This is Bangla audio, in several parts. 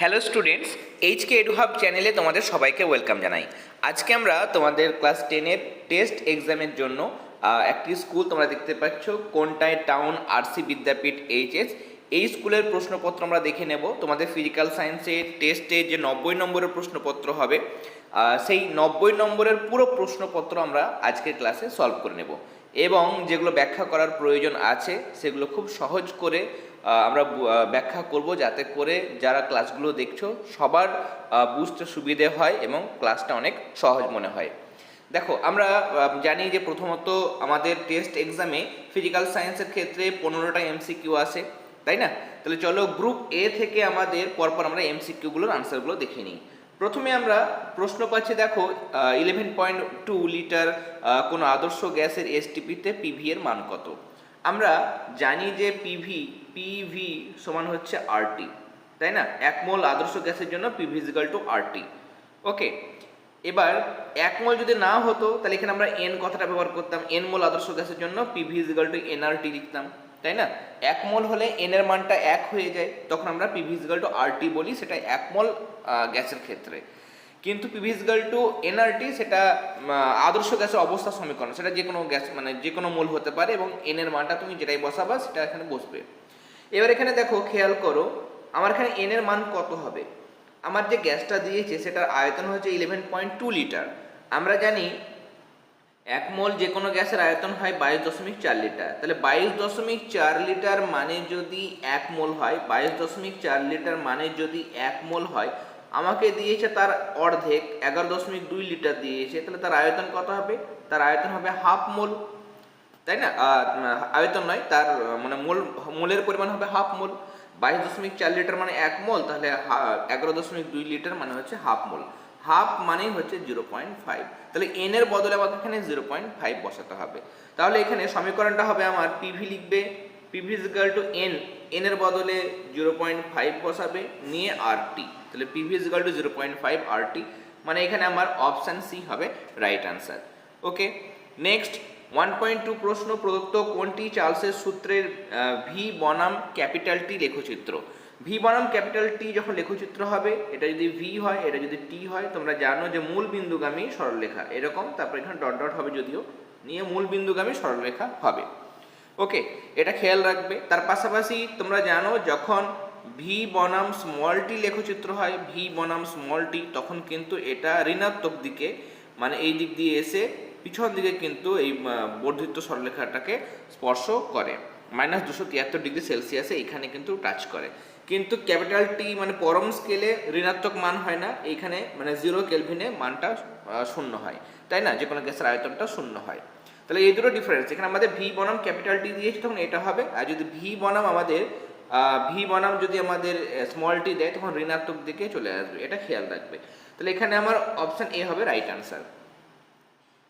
Hello students, HK Edu Hub চ্যানেলে তোমাদের সবাইকে ওয়েলকাম জানাই। আজকে আমরা তোমাদের ক্লাস 10-এর টেস্ট এক্সামের জন্য একটি স্কুল তোমরা দেখতে পাচ্ছ, কোনটায় টাউন আরসি বিদ্যাপীঠ এইচএস। এই স্কুলের প্রশ্নপত্র আমরা দেখে নেব। তোমাদের ফিজিক্যাল সায়েন্সের টেস্টে যে 90 নম্বরের প্রশ্নপত্র হবে, সেই 90 নম্বরের পুরো প্রশ্নপত্র আমরা আজকের ক্লাসে সলভ করে নেব এবং যেগুলো ব্যাখ্যা করার প্রয়োজন আছে সেগুলো খুব সহজ করে আমরা ব্যাখ্যা করব, যাতে করে যারা ক্লাসগুলো দেখছো সবার বুঝতে সুবিধে হয় এবং ক্লাসটা অনেক সহজ মনে হয়। দেখো, আমরা জানি যে প্রথমত আমাদের টেস্ট এক্সামে ফিজিক্যাল সায়েন্সের ক্ষেত্রে 15টা এমসিকিউ আসে, তাই না? তাহলে চলো গ্রুপ এ থেকে আমাদের পরপর আমরা এমসিকিউগুলোর আনসারগুলো দেখে নিই। প্রথমে আমরা প্রশ্ন পাচ্ছি, দেখো 11.2 লিটার কোনো আদর্শ গ্যাসের এসটিপিতে পিভি এর মান কত? আমরা জানি যে পিভি সমান হচ্ছে আরটি, তাই না? 1 মোল আদর্শ গ্যাসের জন্য পিভি ইকুয়াল টু আরটি। ওকে, এবার 1 মোল যদি না হতো তাহলে এখানে আমরা এন কথাটা ব্যবহার করতাম। এন মোল আদর্শ গ্যাসের জন্য পিভি ইকুয়াল টু এনআরটি লিখতাম, তাই না? 1 মোল হলে এন এর মানটা 1 হয়ে যায়, তখন আমরা পিভি ইকুয়াল টু আরটি বলি, সেটা 1 মোল গ্যাসের ক্ষেত্রে। কিন্তু পিভি ইকুয়াল টু এনআরটি সেটা আদর্শ গ্যাসের অবস্থা সমীকরণ, সেটা যে কোনো গ্যাস মানে যে কোনো মোল হতে পারে এবং এন এর মানটা তুমি যেটাই বসাবা সেটা এখানে বসবে। এবার এখানে দেখো, খেয়াল করো, আমার এখানে এন এর মান কত হবে? আমার যে গ্যাসটা দিয়েছে সেটার আয়তন হচ্ছে 11.2 লিটার। আমরা জানি 1 মোল যে কোনো গ্যাসের আয়তন হয় 22.4 লিটার। তাহলে 22.4 লিটার মানে যদি 1 মোল হয়, 22.4 লিটার মানে যদি 1 মোল হয়, আমাকে দিয়েছে তার অর্ধেক 11.2 লিটার দিয়েছে, তাহলে তার আয়তন কত হবে? তার আয়তন হবে হাফ মোল, তাই না? আয়তন নয়, তার মানে মোলের পরিমাণ হবে হাফ মোল। 22.4 লিটার মানে 1 মোল, তাহলে 11.2 লিটার মানে হচ্ছে হাফ মোল। হাফ মানেই হচ্ছে 0.5, তাহলে এন এর বদলে আমাকে এখানে 0.5 বসাতে হবে। তাহলে এখানে সমীকরণটা হবে, আমার পিভি লিখবে, PV equal to N, N এর বদলে 0.5 বসাবে, নিয়ে আরটি, তাহলে পিভি ইকুয়াল টু 0.5 আরটি, মানে এখানে আমার অপশান সি হবে রাইট আনসার। ওকে, নেক্সট 1.2 প্রশ্ন, প্রদত্ত কোনটি চার্লসের সূত্রের ভি বনাম ক্যাপিটাল টি লেখচিত্র? ভি বনাম ক্যাপিটাল টি যখন লেখচিত্র হবে, এটা যদি ভি হয়, এটা যদি টি হয়, তোমরা জানো যে মূল বিন্দুগামী সরলরেখা এরকম, তারপর এখানে ডট ডট হবে যদিও, নিয়ে মূল বিন্দুগামী সরলরেখা হবে। ওকে, এটা খেয়াল রাখবে। তার পাশাপাশি তোমরা জানো যখন ভি বনাম স্মল টি লেখচিত্র হয়, ভি বনাম স্মল টি, তখন কিন্তু এটা ঋণাত্মক দিকে, মানে এই দিক দিয়ে এসে পিছন দিকে কিন্তু এই বর্ধিত সরলরেখাটাকে স্পর্শ করে, -273°C এখানে কিন্তু টাচ করে। কিন্তু ক্যাপিটাল টি মানে পরম স্কেলে ঋণাত্মক মান হয় না, এইখানে মানে 0 কেলভিনে মানটা শূন্য হয়, তাই না? যে কোনো গ্যাসের আয়তনটা শূন্য হয়। তাহলে এই দুটো ডিফারেন্স, এখানে আমাদের ভি বনাম ক্যাপিটাল টি দিয়েছে তখন এটা হবে, আর যদি ভি বনাম যদি আমাদের স্মল টি দেয় তখন ঋণাত্মক দিকে চলে আসবে, এটা খেয়াল রাখবে। তাহলে এখানে আমার অপশান এ হবে রাইট আনসার।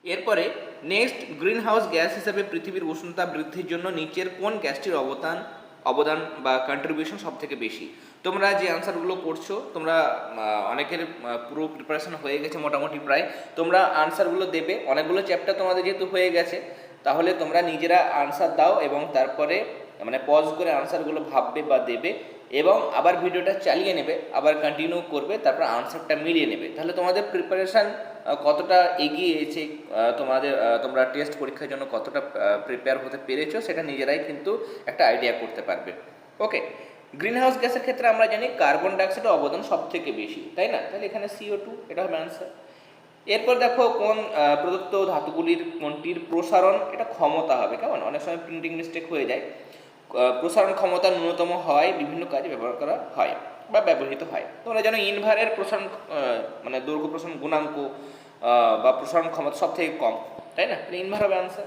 এরপরে নেক্সট, গ্রিন হাউস গ্যাস হিসেবে পৃথিবীর উষ্ণতা বৃদ্ধির জন্য নিচের কোন গ্যাসটির অবদান বা কন্ট্রিবিউশন সব থেকে বেশি? তোমরা যে আনসারগুলো করছো, তোমরা অনেকের পুরো প্রিপারেশন হয়ে গেছে মোটামুটি প্রায়, তোমরা আনসারগুলো দেবে, অনেকগুলো চ্যাপ্টার তোমাদের যেহেতু হয়ে গেছে, তাহলে তোমরা নিজেরা আনসার দাও এবং তারপরে মানে পজ করে আনসারগুলো ভাববে বা দেবে এবং আবার ভিডিওটা চালিয়ে নেবে, আবার কন্টিনিউ করবে, তারপর আনসারটা মিলিয়ে নেবে। তাহলে তোমাদের প্রিপারেশান কতটা এগিয়েছে, তোমরা টেস্ট পরীক্ষার জন্য কতটা প্রিপেয়ার হতে পেরেছো, সেটা নিজেরাই কিন্তু একটা আইডিয়া করতে পারবে। ওকে, গ্রিন হাউস গ্যাসের ক্ষেত্রে আমরা জানি কার্বন ডাইঅক্সাইডের অবদান সব থেকে বেশি, তাই না? তাহলে এখানে CO2 এটা হবে অ্যান্সার। এরপর দেখো, কোন প্রদত্ত ধাতুগুলির কোনটির প্রসারণ এটা ক্ষমতা হবে, কেমন? অনেক সময় প্রিন্টিং মিস্টেক হয়ে যায়। প্রসারণ ক্ষমতা ন্যূনতম হয় বিভিন্ন কাজে ব্যবহার করা হয় বা ব্যবহৃত হয়। তোমরা জানো ইনভারের প্রসারণ মানে দৈর্ঘ্য প্রসারণ গুণাঙ্ক বা প্রসারণ ক্ষমতা সব থেকে কম, তাই না? ইনভার হবে আনসার।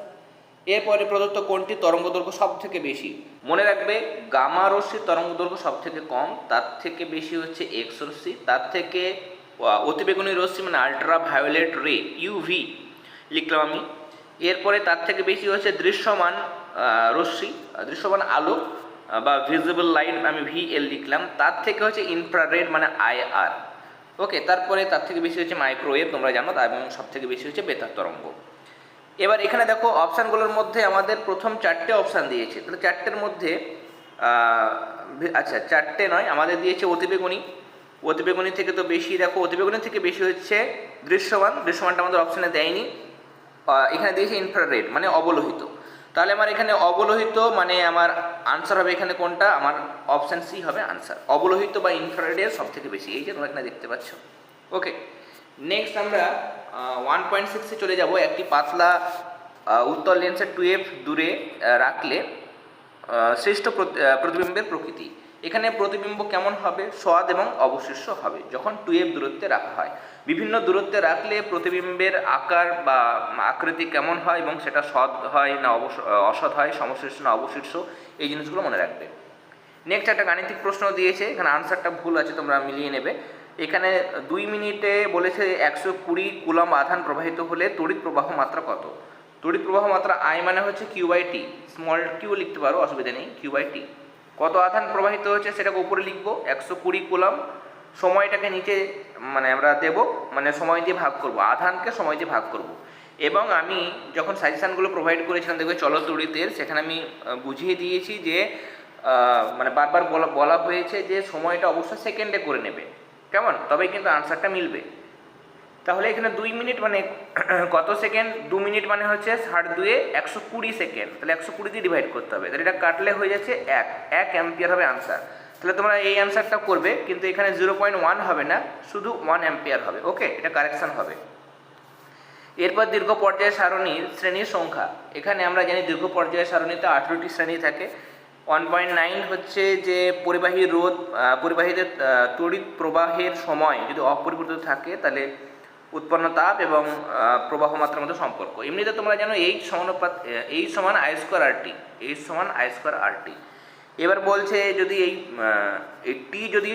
এরপরে প্রদত্ত কোনটি তরঙ্গ দৈর্ঘ্য সব থেকে বেশি? মনে রাখবে, গামা রশ্মির তরঙ্গ দৈর্ঘ্য সব থেকে কম, তার থেকে বেশি হচ্ছে এক্স রশ্মি, তার থেকে অতিবেগুনি রশ্মি মানে আল্ট্রা ভায়োলেট রে ইউভি লিখলাম আমি। এরপরে তার থেকে বেশি হচ্ছে দৃশ্যমান রশ্মি, দৃশ্যমান আলো বা ভিজিবল লাইট, আমি VL লিখলাম। তার থেকে হচ্ছে ইনফ্রারেড মানে IR। ওকে, তারপরে তার থেকে বেশি হচ্ছে মাইক্রোওয়েভ, তোমরা জানো, এবং সব থেকে বেশি হচ্ছে বেতার তরঙ্গ। এবার এখানে দেখো অপশানগুলোর মধ্যে আমাদের প্রথম 4টে অপশান দিয়েছে, তাহলে 4টের মধ্যে আচ্ছা 4টে নয়, আমাদের দিয়েছে অতিবেগুনি, অতিবেগুনি থেকে তো বেশি, দেখো অতিবেগুনি থেকে বেশি হচ্ছে দৃশ্যমান, দৃশ্যমানটা আমাদের অপশানে দেয়নি, এখানে দিয়েছে ইনফ্রারেড মানে অবলোহিত। তাহলে আমার এখানে অবলোহিত মানে আমার আনসার হবে এখানে কোনটা, আমার অপশান সি হবে আনসার, অবলোহিত বা ইনফ্রারেডের সব থেকে বেশি, এই যে তোমরা এখানে দেখতে পাচ্ছ। ওকে, নেক্সট আমরা 1.6-এ চলে যাব। একটি পাতলা উত্তল লেন্সের 2f দূরে রাখলে শ্রেষ্ঠ প্রতিবিম্বের প্রকৃতি। এখানে প্রতিবিম্ব কেমন হবে, সৎ এবং অবশিষ্ট হবে যখন 2f দূরত্বে রাখা হয়। বিভিন্ন দূরত্বে রাখলে প্রতিবিম্বের আকার বা আকৃতি কেমন হয় এবং সেটা সৎ হয় না অসৎ হয়, সমশীর্ষ না অবশীর্ষ, এই জিনিসগুলো মনে রাখবে। নেক্সট একটা গাণিতিক প্রশ্ন দিয়েছে, এখানে আনসারটা ভুল আছে, তোমরা মিলিয়ে নেবে। এখানে 2 মিনিটে বলেছে 120 কুলম্ব আধান প্রবাহিত হলে তড়িৎ প্রবাহ মাত্রা কত। তড়িৎ প্রবাহ মাত্রা আই মানে হচ্ছে কিউ/টি, স্মল কিউ লিখতে পারো, অসুবিধা নেই, কিউ/টি। কত আধান প্রবাহিত হচ্ছে সেটাকে উপরে লিখবো 120 কুলম্ব, সময়টাকে নিচে মানে আমরা দেব, মানে সময় দিয়ে ভাগ করব, আধানকে সময় দিয়ে ভাগ করব। এবং আমি যখন সাজেশানগুলো প্রোভাইড করেছিলাম দেখবে চলতড়িতের, সেখানে আমি বুঝিয়ে দিয়েছি যে মানে বারবার বলা হয়েছে যে সময়টা অবশ্যই সেকেন্ডে করে নেবে, কেমন, তবেই কিন্তু আনসারটা মিলবে। তাহলে এখানে 2 মিনিট মানে কত সেকেন্ড, 2 মিনিট মানে হচ্ছে 2 120 সেকেন্ড, তাহলে 120 দিয়ে ডিভাইড করতে হবে, তাহলে এটা কাটলে হয়ে যাচ্ছে 1 অ্যাম্পিয়ার হবে আনসার। তাহলে তোমরা এই অ্যান্সারটা করবে, কিন্তু এখানে 0.1 হবে না, শুধু 1 অ্যাম্পিয়ার হবে। ওকে, এটা কারেকশান হবে। এরপর দীর্ঘ পর্যায় সারণীর শ্রেণীর সংখ্যা। এখানে আমরা জানি দীর্ঘ পর্যায় সারণীতে 18টি শ্রেণী থাকে। 1.9 হচ্ছে যে পরিবাহী রোধ, পরিবাহীদের তড়িৎ প্রবাহের সময় যদি অপরিবর্তিত থাকে তাহলে উৎপন্ন তাপ এবং প্রবাহ মাত্রার মধ্যে সম্পর্ক। এমনিতে তোমরা জানো H সমান I²RT, H সমান I²RT। এবার বলছে যদি এই টি যদি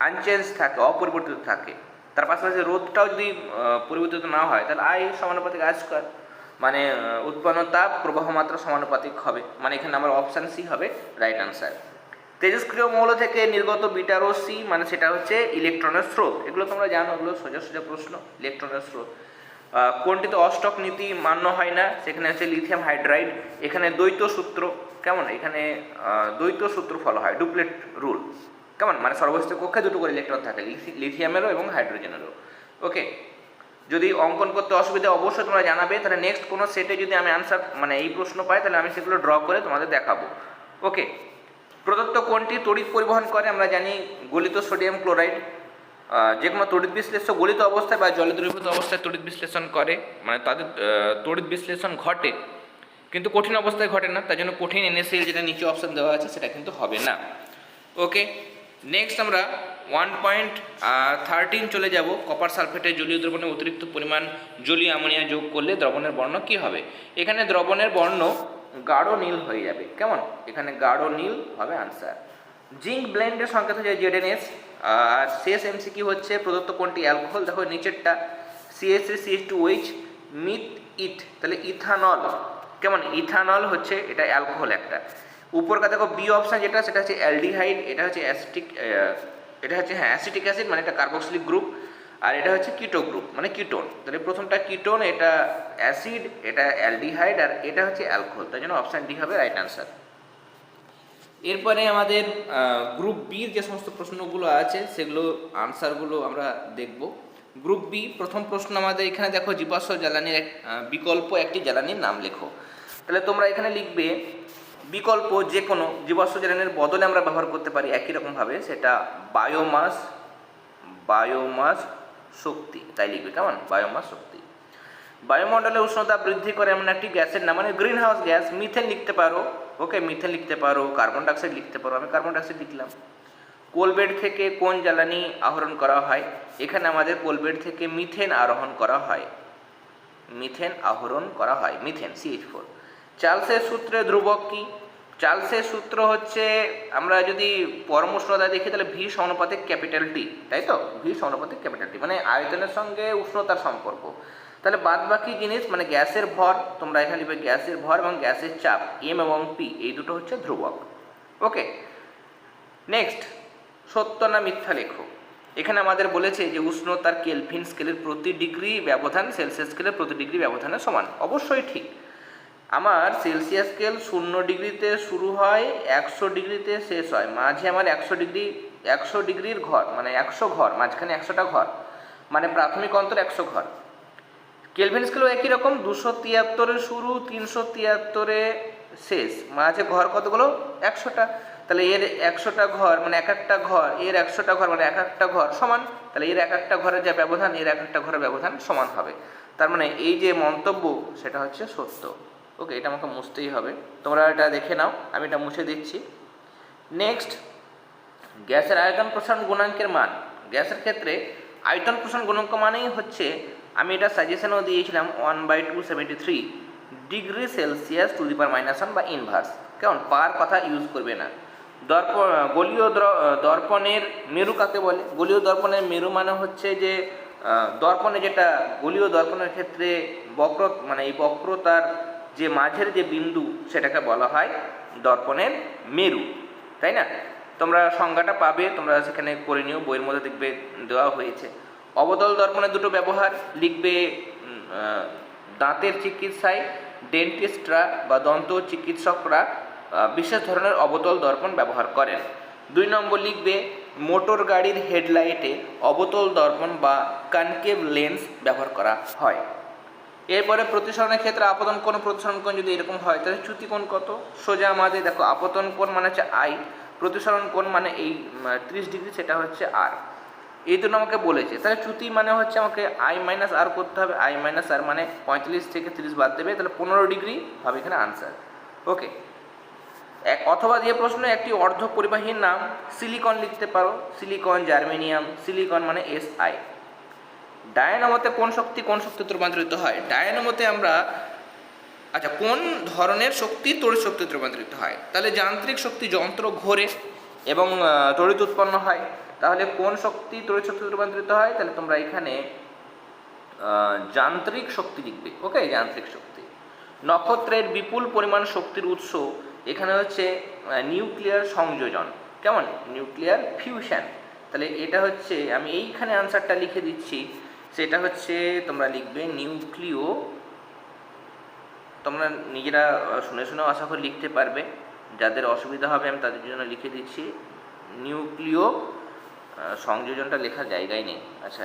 আনচেঞ্জ থাকে, অপরিবর্তিত থাকে, তার পাশাপাশি রোধটাও যদি পরিবর্তিত না হয়, তাহলে I সমানুপাতিক I², মানে উৎপন্ন তাপ প্রবাহ মাত্রা সমানুপাতিক হবে, মানে এখানে আমার অপশান সি হবে রাইট আনসার। তেজস্ক্রিয় মৌল থেকে নির্গত বিটা রশ্মি মানে সেটা হচ্ছে ইলেকট্রনের স্রোত। এগুলো তোমরা জানো, এগুলো সোজা সোজা প্রশ্ন, ইলেকট্রনের স্রোত। কোনটিতে অস্টক নীতি মান্য হয় না, সেখানে হচ্ছে লিথিয়াম হাইড্রাইড। এখানে দ্বৈত সূত্র, কেমন, এখানে দ্বৈত সূত্র ফলো হয়, ডুপ্লেট রুল, কেমন, মানে সর্বস্থ কক্ষে দুটো করে ইলেকট্রন থাকে, লিথিয়ামেরও এবং হাইড্রোজেনেরও। ওকে, যদি অঙ্কন করতে অসুবিধা অবশ্যই তোমরা জানাবে, তাহলে নেক্সট কোনো সেটে যদি আমি আনসার মানে এই প্রশ্ন পাই তাহলে আমি সেগুলো ড্র করে তোমাদের দেখাবো। ওকে, প্রদত্ত কোনটি তড়িৎ পরিবহন করে, আমরা জানি গলিত সোডিয়াম ক্লোরাইড। যে কোনো তড়িৎ বিশ্লেষ্য গলিত অবস্থায় বা জলে দ্রবীভূত অবস্থায় তড়িৎ বিশ্লেষণ করে, মানে তাদের তড়িৎ বিশ্লেষণ ঘটে, কিন্তু কঠিন অবস্থায় ঘটে না, তার জন্য কঠিন NaCl যেটা নিচে অপশান দেওয়া আছে সেটা কিন্তু হবে না। ওকে, নেক্সট আমরা 1.13 চলে যাব। কপার সালফেটের জলীয় দ্রবণে অতিরিক্ত পরিমাণ জলীয় অ্যামোনিয়া যোগ করলে দ্রবণের বর্ণ কী হবে। এখানে দ্রবণের বর্ণ গাঢ় নীল হয়ে যাবে, কেমন, এখানে গাঢ় নীল হবে আনসার। জিঙ্ক ব্লেন্ডের সংকেত হচ্ছে ZnS। আর শেষ MCQ হচ্ছে প্রদত্ত কোনটি অ্যালকোহল, দেখো নিচেরটা CH3CH2OH মিথ ইথ, তাহলে ইথানল, কেমন, ইথানল হচ্ছে এটা অ্যালকোহল একটা। উপরকার দেখো বি অপশান যেটা, সেটা হচ্ছে অ্যালডিহাইড, এটা হচ্ছে অ্যাসিটিক, এটা হচ্ছে হ্যাঁ অ্যাসিটিক অ্যাসিড মানে এটা কার্বক্সিলিক গ্রুপ, আর এটা হচ্ছে কিটো গ্রুপ মানে কিটোন। তাহলে প্রথমটা কিটোন, এটা অ্যাসিড, এটা অ্যালডিহাইড, আর এটা হচ্ছে অ্যালকোহল, তাই জন্য অপশান ডি হবে রাইট আনসার। এরপরে আমাদের গ্রুপ বির যে সমস্ত প্রশ্নগুলো আছে সেগুলো আনসারগুলো আমরা দেখব। গ্রুপ বি, প্রথম প্রশ্ন আমাদের এখানে দেখো জীবাশ্ম জ্বালানির বিকল্প একটি জ্বালানির নাম লেখো। তাহলে তোমরা এখানে লিখবে বিকল্প যে কোনো জীবাশ্ম জ্বালানির বদলে আমরা ব্যবহার করতে পারি একই রকমভাবে, সেটা বায়োমাস শক্তি, তাই লিখবে, কেমন, বায়োমাস শক্তি। বায়ুমণ্ডলে উষ্ণতা বৃদ্ধি করে এমন একটি গ্যাসের নাম, মানে গ্রিন হাউস গ্যাস, মিথেন লিখতে পারো। ওকে, মিথেন লিখতে পারো, কার্বন ডাইঅক্সাইড লিখতে পারো, আমি কার্বন ডাইঅক্সাইড লিখলাম। কোলবেড থেকে কোন জ্বালানি আহরণ করা হয়, এখানে আমাদের কোলবেড থেকে মিথেন আহরণ করা হয়, মিথেন আহরণ করা হয়, মিথেন CH4। চার্লসের সূত্রে ধ্রুবক কি, চার্লসের সূত্র হচ্ছে আমরা যদি পরম উষ্ণতা দেখি তাহলে V সমানুপাতিক ক্যাপিটাল T, তাই তো, V সমানুপাতিক ক্যাপিটাল T মানে আয়তনের সঙ্গে উষ্ণতার সম্পর্ক। তাহলে বাদ বাকি জিনিস মানে গ্যাসের ভর, তোমরা এখানে লিখবে গ্যাসের ভর এবং গ্যাসের চাপ M এবং P, এই দুটো হচ্ছে ধ্রুবক। ওকে, নেক্সট সত্য না মিথ্যা লেখো। এখানে আমাদের বলেছে যে উষ্ণতার কেলভিন স্কেলের প্রতি ডিগ্রি ব্যবধান সেলসিয়াস স্কেলের প্রতি ডিগ্রি ব্যবধানের সমান, অবশ্যই ঠিক। আমার সেলসিয়াস স্কেল 0 ডিগ্রিতে শুরু হয়, 100 ডিগ্রিতে শেষ হয়, মাঝে আমার 100 ডিগ্রি 100 ডিগ্রির ঘর, মানে 100 ঘর, মাঝখানে 100টা ঘর, মানে প্রাথমিক অন্তর 100 ঘর। কেলভিন স্কেলও একই রকম, 273 শুরু, 373 শেষ, মাঝে ঘর কতগুলো? 100টা। তাহলে এর 100টা ঘর মানে এক একটা ঘর, এর 100টা ঘর মানে এক একটা ঘর সমান, তাহলে এর এক একটা ঘরের যা ব্যবধান এর এক একটা ঘরের ব্যবধান সমান হবে। তার মানে এই যে মন্তব্য সেটা হচ্ছে সত্য। ওকে, এটা আমাকে মুছতেই হবে, তোমরা এটা দেখে নাও, আমি এটা মুছে দিচ্ছি। নেক্সট, গ্যাসের আয়তন প্রসারণ গুণাঙ্কের মান। গ্যাসের ক্ষেত্রে আয়তন প্রসারণ গুণাঙ্ক মানেই হচ্ছে, আমি এটা সাজেশনও দিয়েছিলাম, 1/273 ডিগ্রি সেলসিয়াস টু দি পাওয়ার -1 বা ইনভার্স। কেমন, পার কথা ইউজ করবে না। গলীয় দর্পণের মেরু কাকে বলে? গলীয় দর্পণের মেরু মানে হচ্ছে যে দর্পণে যেটা গলীয় দর্পণের ক্ষেত্রে বক্র, মানে এই বক্রতার যে মাঝের যে বিন্দু সেটাকে বলা হয় দর্পণের মেরু, তাই না? তোমরা সংজ্ঞাটা পাবে, তোমরা সেখানে করে নিও, বইয়ের মধ্যে দেখবে দেওয়া হয়েছে। অবতল দর্পণের দুটো ব্যবহার লিখবে, দাঁতের চিকিৎসায় ডেন্টিস্টরা বা দন্ত চিকিৎসকরা বিশেষ ধরনের অবতল দর্পণ ব্যবহার করেন। 2 নম্বর লিখবে, মোটর গাড়ির হেডলাইটে অবতল দর্পণ বা কনকেভ লেন্স ব্যবহার করা হয়। এরপরে প্রতিসরণের ক্ষেত্রে আপতন কোণ প্রতিসরণ কোণ যদি এরকম হয় তাহলে চ্যুতি কোণ কত? সোজা আমাদের দেখো, আপতন কোণ মানে হচ্ছে আই, প্রতিসরণ কোণ মানে এই 30 ডিগ্রি, সেটা হচ্ছে আর। এই জন্য আমাকে বলেছে, তাহলে চ্যুতি মানে হচ্ছে আমাকে আই মাইনাস আর করতে হবে। আই মাইনাস আর মানে 45 থেকে 30 বাদ দেবে, তাহলে 15 ডিগ্রি হবে এখানে আনসার। ওকে, অথবা দিয়ে প্রশ্ন, একটি অর্ধ পরিবাহীর নাম সিলিকন লিখতে পারো, সিলিকন, জার্মেনিয়াম। সিলিকন মানে SI। ডায়নামোতে কোন শক্তিতে রূপান্তরিত হয়? ডায়নামোতে আমরা, আচ্ছা, কোন ধরনের শক্তি তড়িৎ শক্তিতে রূপান্তরিত হয়? তাহলে যান্ত্রিক শক্তি, যন্ত্র ঘোরে এবং তড়িৎ উৎপন্ন হয়। তাহলে কোন শক্তি তড়িৎ শক্তিতে রূপান্তরিত হয়? তাহলে তোমরা এখানে যান্ত্রিক শক্তি লিখবে। ওকে, যান্ত্রিক শক্তি। নক্ষত্রের বিপুল পরিমাণ শক্তির উৎস এখানে হচ্ছে নিউক্লিয়ার সংযোজন। কেমন? Nuclear fusion. তাহলে এটা হচ্ছে, আমি এইখানে আনসারটা লিখে দিচ্ছি, সেটা হচ্ছে তোমরা লিখবে নিউক্লিয়, তোমরা নিজেরা শুনে শুনেও আশা করি লিখতে পারবে, যাদের অসুবিধা হবে আমি তাদের জন্য লিখে দিচ্ছি। নিউক্লিয় সংযোজনটা লেখার জায়গায় নেই, আচ্ছা,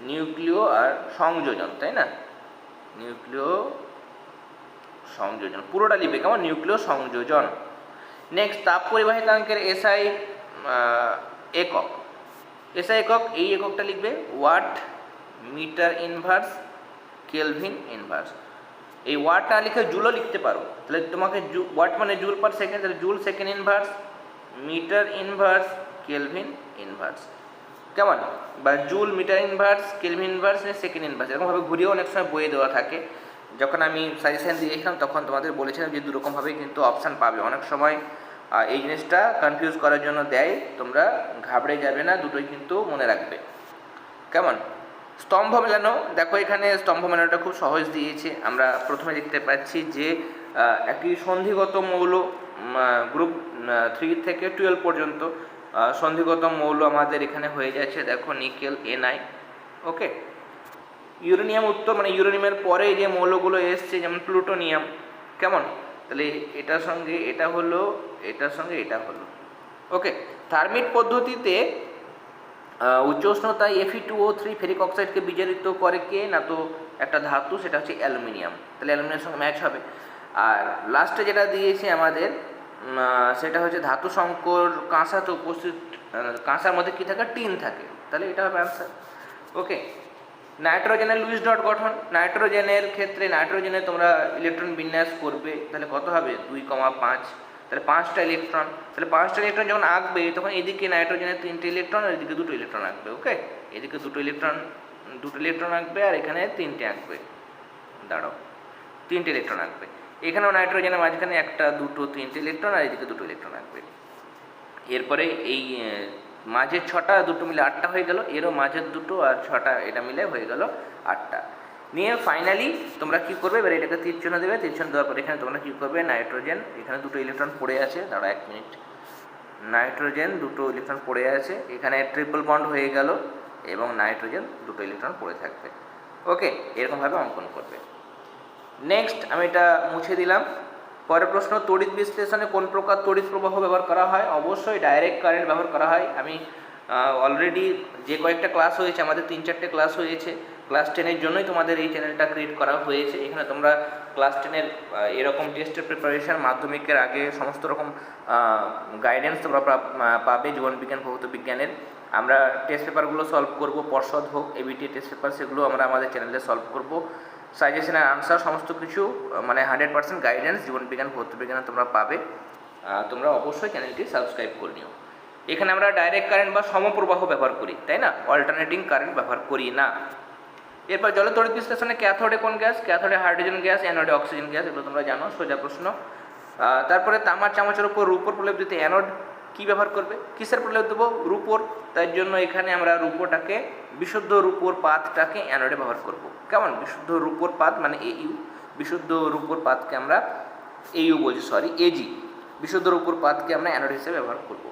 নিউক্লিয় আর সংযোজন, তাই না? নিউক্লিয় সংযোজন পুরোটা লিখবে, কেমন? নিউক্লিয় সংযোজন। নেক্সট, তাপ পরিবাহিতাঙ্কের SI একক। SI একক, এই এককটা লিখবে watt metre inverse kelvin inverse. এই ওয়াট না লিখে জুলও লিখতে পারো, তাহলে তোমাকে ওয়াট মানে জুল পার সেকেন্ড, তাহলে joule second inverse, metre inverse, kelvin inverse. কেমন? বা joule metre inverse, kelvin inverse, second inverse, এরকমভাবে ঘুরিয়েও অনেক সময় বইয়ে দেওয়া থাকে। যখন আমি সাজেশন দিয়েছিলাম তখন তোমাদের বলেছিলাম যে দুরকমভাবেই কিন্তু অপশান পাবে। অনেক সময় এই জিনিসটা কনফিউজ করার জন্য দেয়, তোমরা ঘাবড়ে যাবে না, দুটোই কিন্তু মনে রাখবে। কেমন? স্তম্ভ মেলানো, দেখো এখানে স্তম্ভ মেলানোটা খুব সহজ দিয়েছে। আমরা প্রথমে দেখতে পাচ্ছি যে একটি সন্ধিগত মৌল, গ্রুপ 3 থেকে 12 পর্যন্ত সন্ধিগত মৌল আমাদের এখানে হয়ে যাচ্ছে, দেখো নিকেল Ni। ওকে, ইউরেনিয়াম উত্তর, মানে ইউরেনিয়ামের পরে যে মৌলগুলো এসছে যেমন প্লুটোনিয়াম। কেমন? তাহলে এটার সঙ্গে এটা হলো, এটার সঙ্গে এটা হলো। ওকে, থার্মিট পদ্ধতিতে উচ্চ উষ্ণতায় Fe2O3 ফেরিক অক্সাইডকে বিজারিত করে কে? না তো একটা ধাতু, সেটা হচ্ছে অ্যালুমিনিয়াম। তাহলে অ্যালুমিনিয়ামের সঙ্গে ম্যাচ হবে। আর লাস্টে যেটা দিয়েছে আমাদের, সেটা হচ্ছে ধাতু সংকর কাঁসাতে উপস্থিত, কাঁসার মধ্যে কী থাকে? টিন থাকে, তাহলে এটা হবে অ্যান্সার। ওকে, নাইট্রোজেনের লুইস ডট গঠন। নাইট্রোজেনের ক্ষেত্রে নাইট্রোজেনে তোমরা ইলেকট্রন বিন্যাস করবে, তাহলে কত হবে? 2,5, তাহলে 5টা ইলেকট্রন। তাহলে 5টা ইলেকট্রন যখন আঁকবে তখন এদিকে নাইট্রোজেনের 3টে ইলেকট্রন আর এদিকে 2টো ইলেকট্রন আঁকবে। ওকে, এদিকে 2টো ইলেকট্রন আঁকবে আর এখানে 3টে আঁকবে। দাঁড়াও, 3টে ইলেকট্রন আঁকবে। এখানেও নাইট্রোজেনের মাঝখানে 1, 2, 3টে ইলেকট্রন আর এদিকে 2টো ইলেকট্রন আঁকবে। এরপরে এই মাঝের 6টা, 2টো মিলে 8টা হয়ে গেল, এরও মাঝের 2টো আর 6টা এটা মিলে হয়ে গেল 8টা। নিয়ে ফাইনালি তোমরা কী করবে? এবার এটাকে তীর চিহ্ন দেবে, তীর চিহ্ন দেওয়ার পর এখানে তোমরা কী করবে? নাইট্রোজেন, এখানে 2টো ইলেকট্রন পড়ে আছে, দাঁড়া 1 মিনিট, নাইট্রোজেন 2টো ইলেকট্রন পড়ে আছে, এখানে ট্রিপল বন্ড হয়ে গেল এবং নাইট্রোজেন 2টো ইলেকট্রন পড়ে থাকবে। ওকে, এরকমভাবে অঙ্কন করবে। নেক্সট, আমি এটা মুছে দিলাম। পরের প্রশ্ন, তড়িৎ বিশ্লেষণে কোন প্রকার তড়িৎ প্রবাহ ব্যবহার করা হয়? অবশ্যই ডাইরেক্ট কারেন্ট ব্যবহার করা হয়। আমি অলরেডি যে কয়েকটা ক্লাস হয়েছে, আমাদের 3-4টে ক্লাস হয়েছে, ক্লাস 10-এর জন্যই তোমাদের এই চ্যানেলটা ক্রিয়েট করা হয়েছে। এখানে তোমরা ক্লাস 10-এর এরকম টেস্টের প্রিপারেশান, মাধ্যমিকের আগে সমস্ত রকম গাইডেন্স তোমরা পাবে জীবনবিজ্ঞান, ভৌত বিজ্ঞানের। আমরা টেস্ট পেপারগুলো সলভ করব, পর্ষদ হোক, এবিটি টেস্ট পেপার, সেগুলো আমরা আমাদের চ্যানেলে সলভ করব। সাজেশন আর আনসার সমস্ত কিছু, মানে 100% গাইডেন্স জীবনবিজ্ঞান, ভৌত বিজ্ঞানে তোমরা পাবে। তোমরা অবশ্যই চ্যানেলটি সাবস্ক্রাইব করে নিও। এখানে আমরা ডাইরেক্ট কারেন্ট বা সমপ্রবাহ ব্যবহার করি, তাই না? অল্টারনেটিং কারেন্ট ব্যবহার করি না। এরপর জলের তড়িৎ বিশ্লেষণে ক্যাথোডে কোন গ্যাস? ক্যাথোডে হাইড্রোজেন গ্যাস, অ্যানোডে অক্সিজেন গ্যাস, এগুলো তোমরা জানো, সোজা প্রশ্ন। তারপরে তামার চামচের উপর রূপোর প্রলেপ দিতে অ্যানোড কী ব্যবহার করবে? কিসের প্রলেপ দেবো? রূপোর। তার জন্য এখানে আমরা রূপোটাকে, বিশুদ্ধ রূপোর পাতটাকে অ্যানোডে ব্যবহার করব। কেমন? বিশুদ্ধ রূপোর পাত মানে AU, বিশুদ্ধ রূপোর পাতকে আমরা AU বলছি, সরি AG, বিশুদ্ধ রূপোর পাতকে আমরা অ্যানোড হিসেবে ব্যবহার করব।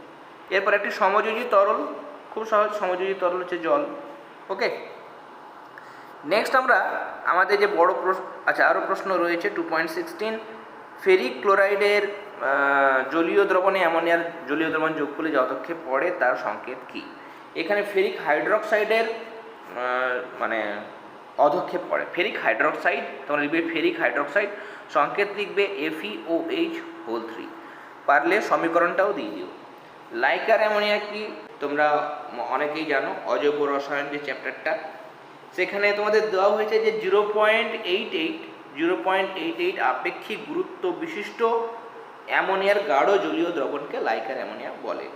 এরপর একটি সমযোজী তরল, খুব সহজ, সমযোজী তরল হচ্ছে জল। ওকে, নেক্সট আমরা আমাদের যে বড় প্রশ্ন, আচ্ছা আরও প্রশ্ন রয়েছে 2.16, ফেরিক ক্লোরাইডের জলীয় দ্রবণে অ্যামোনিয়ার জলীয় দ্রবণ যোগ করলে যে অধক্ষেপ পড়ে তার সংকেত কী? এখানে ফেরিক হাইড্রোক্সাইডের মানে অধক্ষেপ পড়ে, ফেরিক হাইড্রোক্সাইড, তোমরা লিখবে ফেরিক হাইড্রোক্সাইড, সংকেত লিখবে FeOH3, পারলে সমীকরণটাও দিয়ে দিও। লাইকার অ্যামোনিয়া কি? তোমরা অনেকেই জানো, অজৈব রসায়ন যে চ্যাপ্টারটা, সেখানে তোমাদের দেওয়া হয়েছে যে 0.88 আপেক্ষিক গুরুত্ব বিশিষ্ট অ্যামোনিয়ার গাঢ় জলীয় দ্রবণকে লাইকার অ্যামোনিয়া বলে।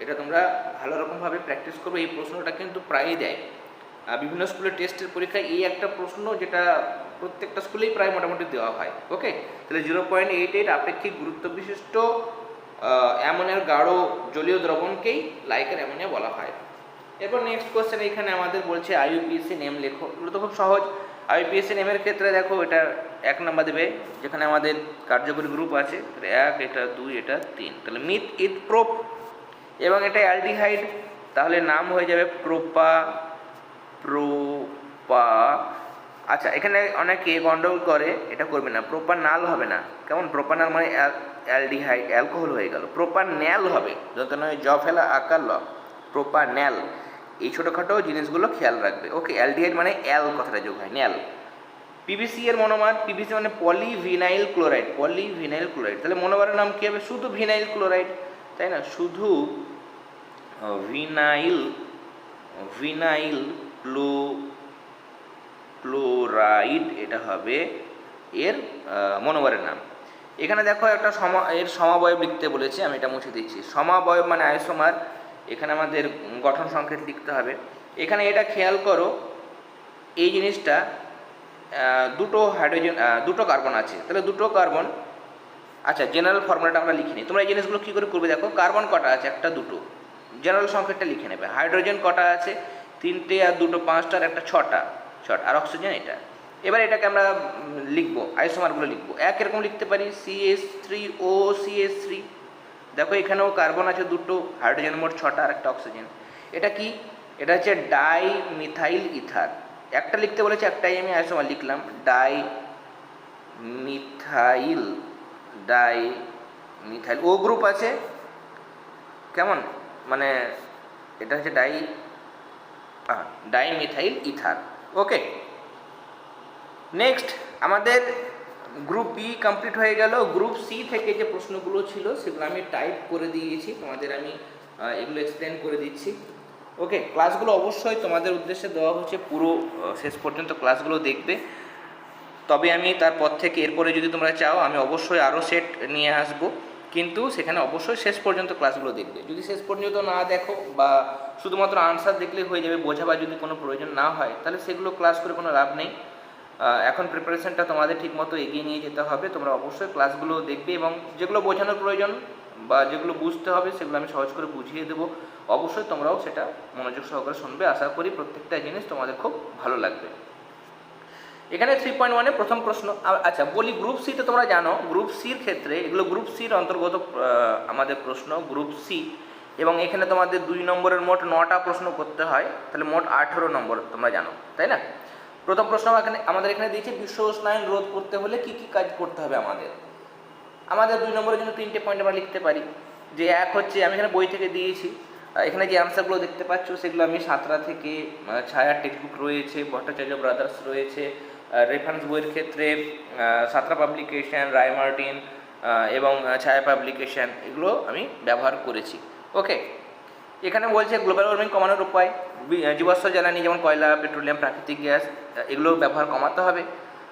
এটা তোমরা ভালো রকমভাবে প্র্যাকটিস করবে। এই প্রশ্নটা কিন্তু প্রায়ই দেয় বিভিন্ন স্কুলের টেস্টের পরীক্ষায়, এই একটা প্রশ্ন যেটা প্রত্যেকটা স্কুলেই প্রায় মোটামুটি দেওয়া হয়। ওকে, তাহলে 0.88 আপেক্ষিক গুরুত্ব বিশিষ্ট অ্যামোনিয়ার গাঢ় জলীয় দ্রবণকেই লাইকার অ্যামোনিয়া বলা হয়। এরপর নেক্সট কোয়েশ্চেন, এখানে আমাদের বলছে IUPAC নেম লেখো। এগুলো তো খুব সহজ। IUPAC নেমের ক্ষেত্রে দেখো, এটা 1 নম্বর দেবে, যেখানে আমাদের কার্যকরী গ্রুপ আছে 1, এটা 2, এটা 3, তাহলে মিথ ইথ প্রোপ, এবং এটা অ্যালডিহাইড, তাহলে নাম হয়ে যাবে প্রোপা। আচ্ছা, এখানে অনেকে গন্ডগোল করে, এটা করবে না, প্রোপানাল হবে না। কেমন? প্রোপানাল মানে অ্যালডিহাইড, অ্যালকোহল হয়ে গেল। প্রোপান্যাল হবে, যত নয় জ ফেলা আকার ল, প্রোপান্যাল। এই ছোটোখাটো জিনিসগুলো খেয়াল রাখবে। ওকে, অ্যালডিহাইড মানে অ্যাল কথাটা যোগ হয়, ন্যাল। পিভিসি এর মনোমার, পিভিসি মানে পলিভিনাইল ক্লোরাইড, পলিভিনাইল ক্লোরাইড, তাহলে মনোমারের নাম কী হবে? শুধু ভিনাইল ক্লোরাইড, তাই না? শুধু ভিনাইল ক্লোরাইড, এটা হবে এর মনোমারের নাম। এখানে দেখো একটা এর সমাবয়ব লিখতে বলেছে, আমি এটা মুছে দিচ্ছি। সমাবয়ব মানে আইসোমার, এখানে আমাদের গঠন সংকেত লিখতে হবে। এখানে এটা খেয়াল করো, এই জিনিসটা দুটো হাইড্রোজেন, দুটো কার্বন আছে, তাহলে দুটো কার্বন। আচ্ছা, জেনারেল ফর্মুলাটা আমরা লিখে নিই। তোমরা এই জিনিসগুলো কী করে করবে? দেখো, কার্বন কটা আছে? 1, 2, জেনারেল সংকেতটা লিখে নেবে। হাইড্রোজেন কটা আছে? 3টে, আর 2 5টা, আর একটা 6টা, আর অক্সিজেন এটা। এবার এটাকে আমরা লিখবো, আইসোমারগুলো লিখবো। এরকম লিখতে পারি CH3O CH3। দেখো, এখানেও কার্বন আছে 2টো, হাইড্রোজেন মোট 6টা, আর একটা অক্সিজেন। এটা কি? এটা হচ্ছে ডাই মিথাইল ইথার। একটা লিখতে বলেছে, একটাই আমি আইসোমার লিখলাম, ডাই মিথাইল। ও গ্রুপ আছে, কেমন? মানে এটা হচ্ছে ডাইমিথাইল ইথার। ওকে, নেক্সট আমাদের গ্রুপ বি কমপ্লিট হয়ে গেল। গ্রুপ সি থেকে যে প্রশ্নগুলো ছিল সেগুলো আমি টাইপ করে দিয়েছি, তোমাদের আমি এগুলো এক্সপ্লেন করে দিচ্ছি। ওকে, ক্লাসগুলো অবশ্যই তোমাদের উদ্দেশ্যে দেওয়া হচ্ছে, পুরো শেষ পর্যন্ত ক্লাসগুলো দেখবে, তবে আমি তারপর থেকে এরপরে যদি তোমরা চাও আমি অবশ্যই আরও সেট নিয়ে আসবো, কিন্তু সেখানে অবশ্যই শেষ পর্যন্ত ক্লাসগুলো দেখবে। যদি শেষ পর্যন্ত না দেখো বা শুধুমাত্র আনসার দেখলে হয়ে যাবে, বোঝাবার যদি কোনো প্রয়োজন না হয়, তাহলে সেগুলো ক্লাস করে কোনো লাভ নেই। এখন প্রিপারেশনটা তোমাদের ঠিকমতো এগিয়ে নিয়ে যেতে হবে। তোমরা অবশ্যই ক্লাসগুলো দেখবে, এবং যেগুলো বোঝানোর প্রয়োজন বা যেগুলো বুঝতে হবে সেগুলো আমি সহজ করে বুঝিয়ে দেবো। অবশ্যই তোমরাও সেটা মনোযোগ সহকারে শুনবে। আশা করি প্রত্যেকটা জিনিস তোমাদের খুব ভালো লাগবে। এখানে 3.1-এ প্রথম প্রশ্ন। আচ্ছা বলি, গ্রুপ সিতে তোমরা জানো, গ্রুপ সির ক্ষেত্রে এগুলো গ্রুপ সির অন্তর্গত আমাদের প্রশ্ন, গ্রুপ সি, এবং এখানে তোমাদের 2 নম্বরের মোট 9টা প্রশ্ন করতে হয়, তাহলে মোট 18 নম্বর তোমরা জানো, তাই না? প্রথম প্রশ্ন আমাদের এখানে দিয়েছে, বিশ্ব উষ্ণায়ন রোধ করতে হলে কি কি কাজ করতে হবে আমাদের। আমাদের 2 নম্বরের জন্য 3টে পয়েন্ট আমরা লিখতে পারি। যে এক হচ্ছে, আমি এখানে বই থেকে দিয়েছি, এখানে যে অ্যান্সারগুলো দেখতে পাচ্ছ সেগুলো আমি সাঁতরা থেকে, ছায়া টেক্সটবুক রয়েছে, ভট্টাচার্য ব্রাদার্স রয়েছে, রেফারেন্স বইয়ের ক্ষেত্রে সাঁতরা পাবলিকেশন, রায় মার্টিন এবং ছায়া পাবলিকেশন, এগুলো আমি ব্যবহার করেছি। ওকে, এখানে বলছে গ্লোবাল ওয়ার্মিং কমানোর উপায়, জীবাশ্ম জ্বালানি যেমন কয়লা, পেট্রোলিয়াম, প্রাকৃতিক গ্যাস, এগুলো ব্যবহার কমাতে হবে।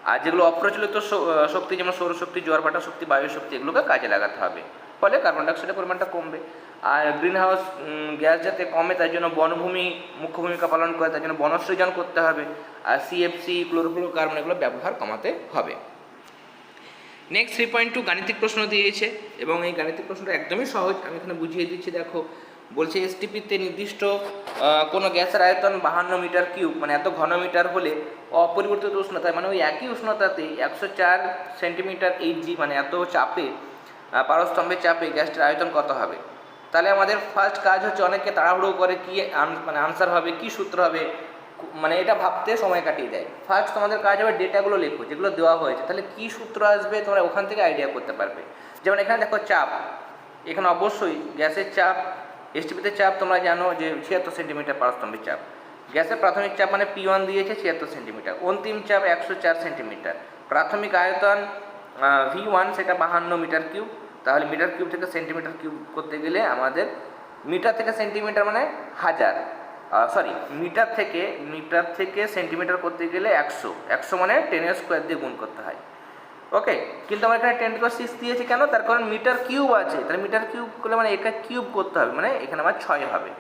আর যেগুলো অপ্রচলিত শক্তি যেমন সৌরশক্তি, জোয়ারভাটা শক্তি, বায়ু শক্তি, এগুলোকে কাজে লাগাতে হবে, ফলে কার্বন ডাইঅক্সাইডের পরিমাণটা কমবে। আর গ্রিন হাউস গ্যাস যাতে কমে তার জন্য বনভূমি মুখ্য ভূমিকা পালন করে, তার জন্য বনসৃজন করতে হবে। আর সিএফসি, ক্লোরোফ্লোরোকার্বন, এগুলো ব্যবহার কমাতে হবে। নেক্সট 3.2 গাণিতিক প্রশ্ন দিয়েছে, এবং এই গাণিতিক প্রশ্নটা একদমই সহজ, আমি এখানে বুঝিয়ে দিচ্ছি। দেখো, বলছে এসটিপিতে নির্দিষ্ট কোনো গ্যাসের আয়তন 52 মিটার কিউব, মানে এত ঘনমিটার হলে অপরিবর্তিত উষ্ণতায়, মানে ওই একই উষ্ণতাতে 104 সেন্টিমিটার এইচজি, মানে এত চাপে, পারস্তম্ভের চাপে গ্যাসটির আয়তন কত হবে। তাহলে আমাদের ফার্স্ট কাজ হচ্ছে, অনেকে তাড়াহুড়ো করে কি মানে আনসার হবে, কি সূত্র হবে, মানে এটা ভাবতে সময় কাটিয়ে দেয়। ফার্স্ট তোমাদের কাজ হবে ডেটাগুলো লেখো যেগুলো দেওয়া হয়েছে, তাহলে কি সূত্র আসবে তোমরা ওখান থেকে আইডিয়া করতে পারবে। যেমন এখানে দেখো চাপ, এখানে অবশ্যই গ্যাসের চাপ, এসটিপিতে চাপ তোমরা জানো যে 76 সেন্টিমিটার পারস্তম্ভের চাপ। গ্যাসের প্রাথমিক চাপ মানে P1 দিয়েছে 76 সেন্টিমিটার, অন্তিম চাপ 104 সেন্টিমিটার, প্রাথমিক আয়তন V1 সেটা 52 মিটার কিউব। তাহলে মিটার কিউব থেকে সেন্টিমিটার কিউব করতে গেলে আমাদের মিটার থেকে সেন্টিমিটার মানে 1000, মিটার থেকে সেন্টিমিটার করতে গেলে 100 মানে 10 স্কোয়ার দিয়ে গুণ করতে হয়। ওকে, কিন্তু আমরা এখানে 10⁶ দিয়েছি কেন, তার কারণ মিটার কিউব আছে, তাহলে মিটার কিউব করলে মানে একা কিউব করতে হবে, মানে এখানে আমার 6 হবে।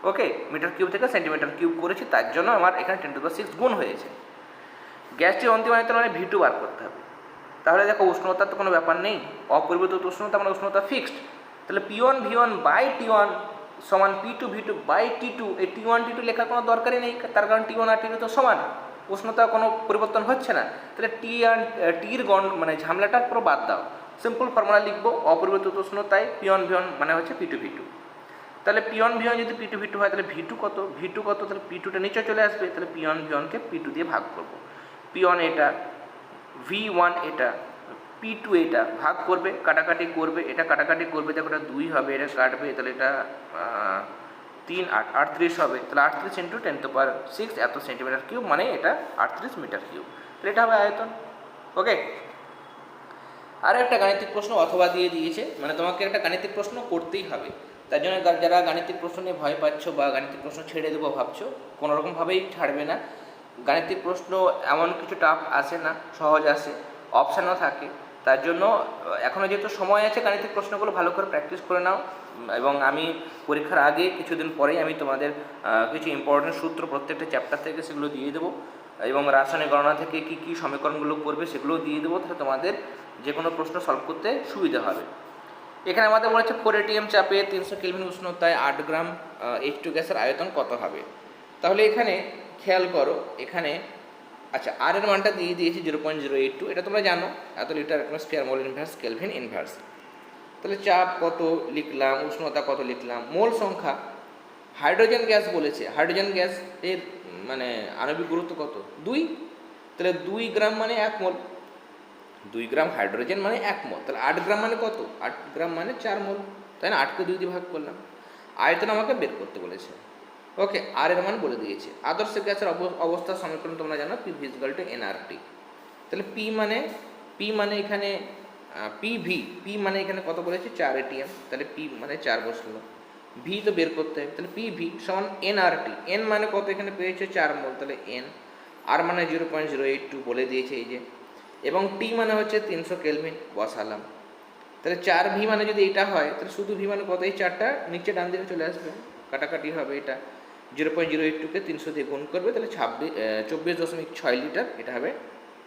ওকে, মিটার কিউব থেকে সেন্টিমিটার কিউব করেছি, তার জন্য আমার এখানে 10⁶ গুণ হয়েছে। গ্যাসটির অন্তিম আয়তন মানে V2 বার করতে হবে। তাহলে দেখো, উষ্ণতার তো কোনো ব্যাপার নেই, অপরিবর্তিত উষ্ণতা মানে উষ্ণতা ফিক্সড, তাহলে P1 V1 বাই T1 সমান P2 V2 বাই T2। এই T1 T2 লেখার কোনো দরকারই নেই, তার কারণ T1 আর T2 তো সমান, উষ্ণতা কোনো পরিবর্তন হচ্ছে না। তাহলে টির মানে ঝামেলাটা পুরো বাদ দাও, সিম্পল ফর্মুলা লিখবো, অপরিবর্তিত উষ্ণতায় P1 V1 মানে হচ্ছে P2 V2। তাহলে P1 V1 যদি P2 V2 হয়, তাহলে V2 কত, তাহলে P2টা নিচে চলে আসবে, তাহলে P1 V1কে P2 দিয়ে ভাগ করবো। P1 এটা, V1 এটা, P2 এটা, ভাগ করবে, কাটাকাটি করবে, এটা কাটাকাটি করবে, দেখো এটা 2 হবে, এটা কাটবে, তাহলে এটা 3 8 38 হবে, তাহলে 38 ইন্টু 10⁶ এত সেন্টিমিটার কিউব, মানে এটা 38 মিটার কিউব, তাহলে এটা হবে আয়তন। ওকে, আর একটা গাণিতিক প্রশ্ন অথবা দিয়ে দিয়েছে, মানে তোমাকে একটা গাণিতিক প্রশ্ন করতেই হবে। তার জন্য যারা গাণিতিক প্রশ্ন নিয়ে ভয় পাচ্ছ বা গাণিতিক প্রশ্ন ছেড়ে দেবো ভাবছো, কোনোরকমভাবেই ছাড়বে না। গাণিতিক প্রশ্ন এমন কিছু টাফ আসে না, সহজ আসে, অপশানও থাকে। তার জন্য এখনও যেহেতু সময় আছে, গাণিতিক প্রশ্নগুলো ভালো করে প্র্যাকটিস করে নাও, এবং আমি পরীক্ষার আগে কিছুদিন পরেই আমি তোমাদের কিছু ইম্পর্টেন্ট সূত্র প্রত্যেকটা চ্যাপ্টার থেকে সেগুলো দিয়ে দেবো, এবং রাসায়নিক গণনা থেকে কী কী সমীকরণগুলো করবে সেগুলোও দিয়ে দেবো, তাহলে তোমাদের যে কোনো প্রশ্ন সলভ করতে সুবিধা হবে। এখানে আমাদের বলেছে 4 atm চাপে 300 কেলভিন উষ্ণতায় 8 গ্রাম H2 গ্যাসের আয়তন কত হবে। তাহলে এখানে খেয়াল করো, এখানে আচ্ছা আর এর মানটা দিয়ে দিয়েছি 0.082, এটা তোমরা জানো, এত litre atmosphere mole inverse kelvin inverse. তাহলে চাপ কত লিখলাম, উষ্ণতা কত লিখলাম, মোল সংখ্যা। হাইড্রোজেন গ্যাস বলেছে, হাইড্রোজেন গ্যাসের মানে আণবিক গুরুত্ব কত, 2, তাহলে 2 গ্রাম মানে 1 মোল, 2 গ্রাম হাইড্রোজেন মানে 1 মোল, তাহলে 8 গ্রাম মানে কত, 8 গ্রাম মানে 4 মোল, তাই না, 8কে 2 দিয়ে ভাগ করলাম। আয়তন আমাকে বের করতে বলেছে। ওকে, আর এর মান বলে দিয়েছে। আদর্শ গ্যাসের অবস্থার সমীকরণ তোমরা জানো, P V = nRT। তাহলে P মানে এখানে P মানে এখানে কত বলেছে, 4 atm, তাহলে P মানে 4 বসলো, V তো বের করতে হবে, তাহলে PV সমান nRT। n মানে কত এখানে পেয়েছে 4 মোল, তাহলে n, আর মানে 0.082 বলে দিয়েছে এই যে, এবং T মানে হচ্ছে 300 কেলভিন বসালাম। তাহলে 4V মানে যদি এটা হয়, তাহলে শুধু V মানে কত, এই 4টা নিচে ডান দিকে চলে আসবে, কাটাকাটি হবে, এটা 0.082কে 300 দিয়ে গুণ করবে, তাহলে 24.6 লিটার, এটা হবে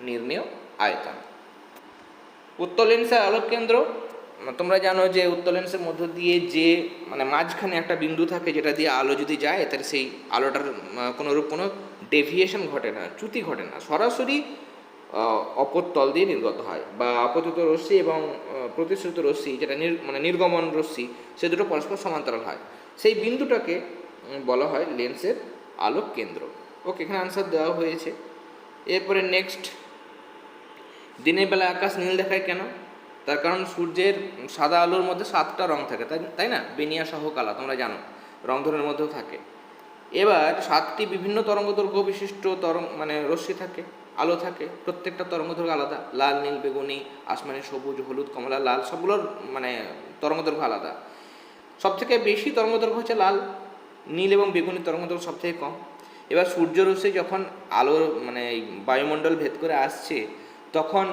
নির্ণেয় আয়তন। উত্তর লেন্সের আলোক কেন্দ্র, তোমরা জানো যে উত্তর লেন্সের মধ্য দিয়ে যে মানে মাঝখানে একটা বিন্দু থাকে, যেটা দিয়ে আলো যদি যায়, তাহলে সেই আলোটার কোনোরূপ কোনো ডেভিয়েশন ঘটে না, চ্যুতি ঘটে না, সরাসরি অপর তল দিয়ে নির্গত হয়, বা আপতিত রশ্মি এবং প্রতিশ্রুত রশ্মি যেটা মানে নির্গমন রশ্মি, সে দুটো পরস্পর সমান্তরাল হয়, সেই বিন্দুটাকে বলা হয় লেন্সের আলোক কেন্দ্র। ওকে, এখানে আনসার দেওয়া হয়েছে। এরপরে নেক্সট, দিনের বেলা আকাশ নীল দেখায় কেন। তার কারণ সূর্যের সাদা আলোর মধ্যে 7টা রং থাকে, তাই না? বেনিয়া সহ কালা, তোমরা জানো রংধনুর মধ্যেও থাকে। এবার 7টি বিভিন্ন তরঙ্গদৈর্ঘ্য বিশিষ্ট মানে রশ্মি থাকে, আলো থাকে, প্রত্যেকটা তরঙ্গদৈর্ঘ্য আলাদা, লাল, নীল, বেগুনি, আসমানি, সবুজ, হলুদ, কমলা, লাল, সবগুলোর মানে তরঙ্গদৈর্ঘ্য আলাদা। সবথেকে বেশি তরঙ্গদৈর্ঘ্য হচ্ছে লাল, নীল এবং বেগুনি তরঙ্গদৈর্ঘ্য সবথেকে কম। এবার সূর্যরশ্মি যখন আলোর মানে বায়ুমণ্ডল ভেদ করে আসছে, তখন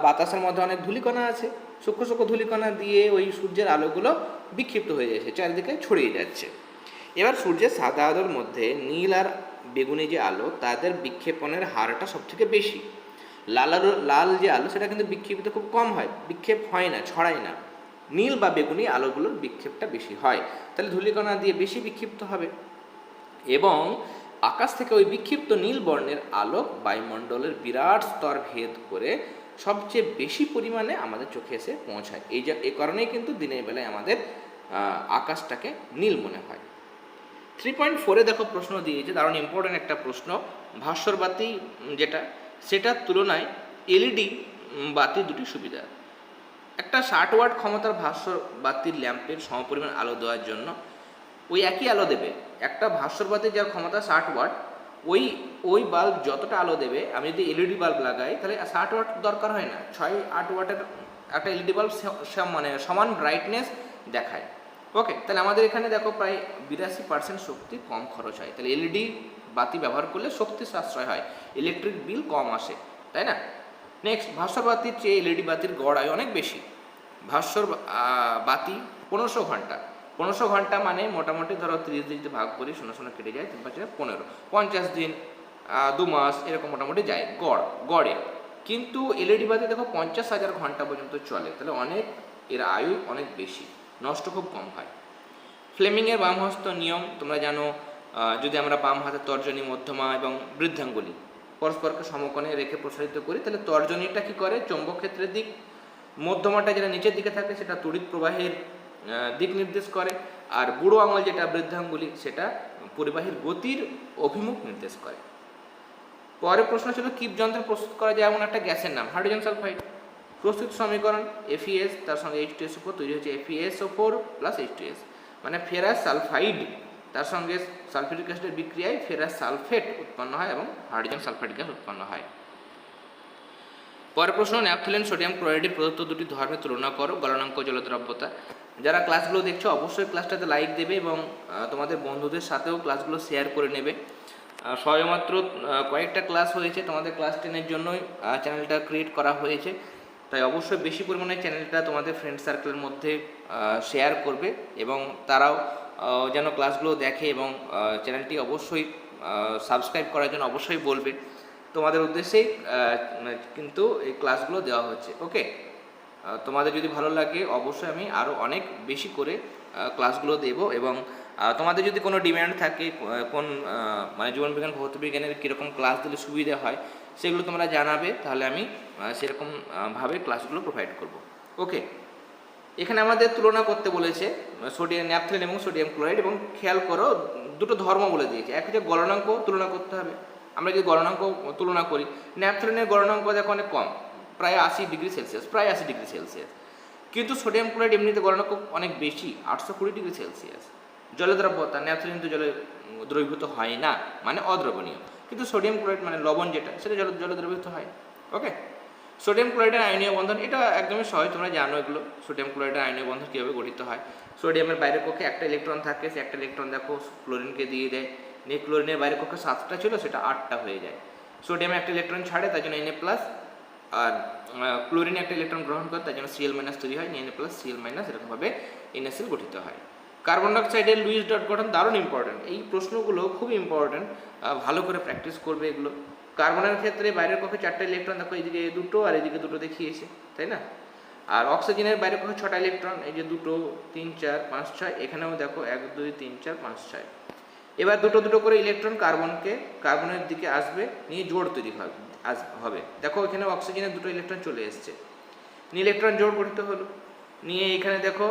বাতাসের মধ্যে অনেক ধূলিকণা আছে, সূক্ষ্ম সূক্ষ্ম ধূলিকণা দিয়ে ওই সূর্যের আলোগুলো বিক্ষিপ্ত হয়ে যাচ্ছে, চারিদিকে ছড়িয়ে যাচ্ছে। এবার সূর্যের সাদা আলোর মধ্যে নীল আর বেগুনি যে আলো, তাদের বিক্ষেপণের হারটা সবথেকে বেশি। লাল যে আলো সেটা কিন্তু বিক্ষেপিত খুব কম হয়, বিক্ষেপ হয় না, ছড়ায় না। নীল বা বেগুনি আলোগুলোর বিক্ষেপটা বেশি হয়, তাহলে ধূলিকণা দিয়ে বেশি বিক্ষিপ্ত হবে এবং আকাশ থেকে ওই বিক্ষিপ্ত নীল বর্ণের আলো বায়ুমণ্ডলের বিরাট স্তর ভেদ করে সবচেয়ে বেশি পরিমাণে আমাদের চোখে এসে পৌঁছায়। এই কারণেই কিন্তু দিনের বেলায় আমাদের আকাশটাকে নীল মনে হয়। 3.4-এ দেখো প্রশ্ন দিয়েছে, দারুণ ইম্পর্টেন্ট একটা প্রশ্ন। ভাস্বর বাতি যেটা, সেটার তুলনায় এলইডি বাতি দুটি সুবিধা। একটা 60 ওয়াট ক্ষমতার ভাস্বর বাতির ল্যাম্পের সমপরিমাণ আলো দেওয়ার জন্য ওই একই আলো দেবে। একটা ভাস্বর বাতি যার ক্ষমতা 60 ওয়াট, ওই বাল্ব যতটা আলো দেবে, আমি যদি এলইডি বাল্ব লাগাই তাহলে 60 ওয়াট দরকার হয় না, 6-8 ওয়াটের একটা এলইডি বাল্ব মানে সমান ব্রাইটনেস দেখায়। ওকে, তাহলে আমাদের এখানে দেখো প্রায় 82% শক্তি কম খরচ হয়। তাহলে এলইডি বাতি ব্যবহার করলে শক্তি সাশ্রয় হয়, ইলেকট্রিক বিল কম আসে, তাই না? নেক্সট, ভাস্বর বাতির চেয়ে এলইডি বাতির গড় আয়ু অনেক বেশি। ভাস্বর বাতি 1500 ঘন্টা, 1500 ঘন্টা মানে মোটামুটি ধরো 30 দিন ভাগ করি, 0 কেটে যায়, 3×5=15, 50 দিন, 2 মাস এরকম মোটামুটি যায় গড়ে। কিন্তু এলইডি বাতি দেখো 50,000 ঘন্টা পর্যন্ত চলে, তাহলে অনেক, এর আয়ু অনেক বেশি, নষ্ট খুব কম হয়। ফ্লেমিংয়ের বামহস্ত নিয়ম তোমরা জানো, যদি আমরা বাম হাতের তর্জনী, মধ্যমা এবং বৃদ্ধাঙ্গুলি পরস্পরকে সমকোণে রেখে প্রসারিত করি, তাহলে তর্জনীটা কি করে, চৌম্বক ক্ষেত্রের দিক, মধ্যমাটা যেটা নিচের দিকে থাকে সেটা তড়িৎ প্রবাহের দিক নির্দেশ করে, আর বুড়ো আঙুল যেটা বৃদ্ধাঙ্গুলি, সেটা পরিবাহীর গতির অভিমুখ নির্দেশ করে। পরের প্রশ্ন ছিল, কিপ যন্ত্র প্রস্তুত করা যায় এমন একটা গ্যাসের নাম, হাইড্রোজেন সালফাইড। প্রস্তুত সমীকরণ FeS তার সঙ্গে H2SO4 তৈরি হচ্ছে FeSO4 + H2S, মানে ফেরাস সালফাইড, তার সঙ্গে সালফিউরিক অ্যাসিডের বিক্রিয়ায় ফেরাস সালফেট উৎপন্ন হয় এবং হাইড্রোজেন সালফাইড গ্যাস উৎপন্ন হয়। পরের প্রশ্ন, ন্যাপথলিন সোডিয়াম ক্লোরাইডের প্রদত্ত দুটি ধর্মের তুলনা করো, গলনাঙ্ক, জলদ্রাব্যতা। যারা ক্লাসগুলো দেখছো অবশ্যই ক্লাসটাতে লাইক দেবে এবং তোমাদের বন্ধুদের সাথেও ক্লাসগুলো শেয়ার করে নেবে। সবেমাত্র কয়েকটা ক্লাস হয়েছে, তোমাদের ক্লাস 10-এর জন্যই চ্যানেলটা ক্রিয়েট করা হয়েছে, তাই অবশ্যই বেশি পরিমাণে চ্যানেলটা তোমাদের ফ্রেন্ড সার্কেলের মধ্যে শেয়ার করবে এবং তারাও যেন ক্লাসগুলো দেখে এবং চ্যানেলটি অবশ্যই সাবস্ক্রাইব করার জন্য অবশ্যই বলবে। তোমাদের উদ্দেশ্যেই কিন্তু এই ক্লাসগুলো দেওয়া হচ্ছে। ওকে, তোমাদের যদি ভালো লাগে অবশ্যই আমি আরও অনেক বেশি করে ক্লাসগুলো দেব এবং তোমাদের যদি কোনো ডিম্যান্ড থাকে, কোন মানে জীবনবিজ্ঞান, ভৌতবিজ্ঞানের কীরকম ক্লাস দিলে সুবিধা হয়, সেগুলো তোমরা জানাবে, তাহলে আমি সেরকমভাবে ক্লাসগুলো প্রোভাইড করব। ওকে, এখানে আমাদের তুলনা করতে বলেছে সোডিয়াম, ন্যাপথলিন এবং সোডিয়াম ক্লোরাইড, এবং খেয়াল করো দুটো ধর্ম বলে দিয়েছে। এক হচ্ছে গলনাঙ্ক তুলনা করতে হবে। আমরা যদি গলনাঙ্ক তুলনা করি, ন্যাপথলিনের গলনাঙ্ক দেখো অনেক কম, প্রায় 80 ডিগ্রি সেলসিয়াস, প্রায় 80 ডিগ্রি সেলসিয়াস। কিন্তু সোডিয়াম ক্লোরাইড এমনিতে গলনাঙ্ক অনেক বেশি, 820 ডিগ্রি সেলসিয়াস। জলদ্রাব্যতা, ন্যাপথলিন তো জলে দ্রবীভূত হয় না, মানে অদ্রবণীয়, কিন্তু সোডিয়াম ক্লোরাইড মানে লবণ যেটা, সেটা জলদ্রবীভূত হয়। ওকে, সোডিয়াম ক্লোরাইডের আয়নীয় বন্ধন, এটা একদমই সহজ, তোমরা জানো এগুলো। সোডিয়াম ক্লোরাইডের আয়নীয় বন্ধন কীভাবে গঠিত হয়। সোডিয়ামের বাইরের কক্ষে একটা ইলেকট্রন থাকে, সে একটা ইলেকট্রন দেখো ক্লোরিনকে দিয়ে দেয়, নিয়ে ক্লোরিনের বাইরের কক্ষে 7টা ছিল, সেটা 8টা হয়ে যায়। সোডিয়ামে একটা ইলেকট্রন ছাড়ে, তার জন্য Na+, আর ক্লোরিনে একটা ইলেকট্রন গ্রহণ করে, তার জন্য Cl- তৈরি হয়, Na+, Cl-, এরকমভাবে NaCl গঠিত হয়। কার্বন ডাইঅক্সাইডের লুইস ডট গঠন দারুণ ইম্পর্টেন্ট, এই প্রশ্নগুলো খুব ইম্পর্টেন্ট, ভালো করে প্র্যাকটিস করবে এগুলো। কার্বনের ক্ষেত্রে বাইরের কক্ষে 4টা ইলেকট্রন, দেখো এইদিকে 2টো আর এইদিকে 2টো দেখিয়েছে, তাই না? আর অক্সিজেনের বাইরের কক্ষে 6টা ইলেকট্রন, এই যে 2, 3, 4, 5, 6, এখানেও দেখো 1, 2, 3, 4, 5, 6। এবার দুটো করে ইলেকট্রন কার্বনের দিকে আসবে, নিয়ে জোড় তৈরি হবে। দেখো এখানে অক্সিজেনের 2টো ইলেকট্রন চলে এসছে, নিয়ে ইলেকট্রন জোড় গঠিত হলো। নিয়ে এখানে দেখো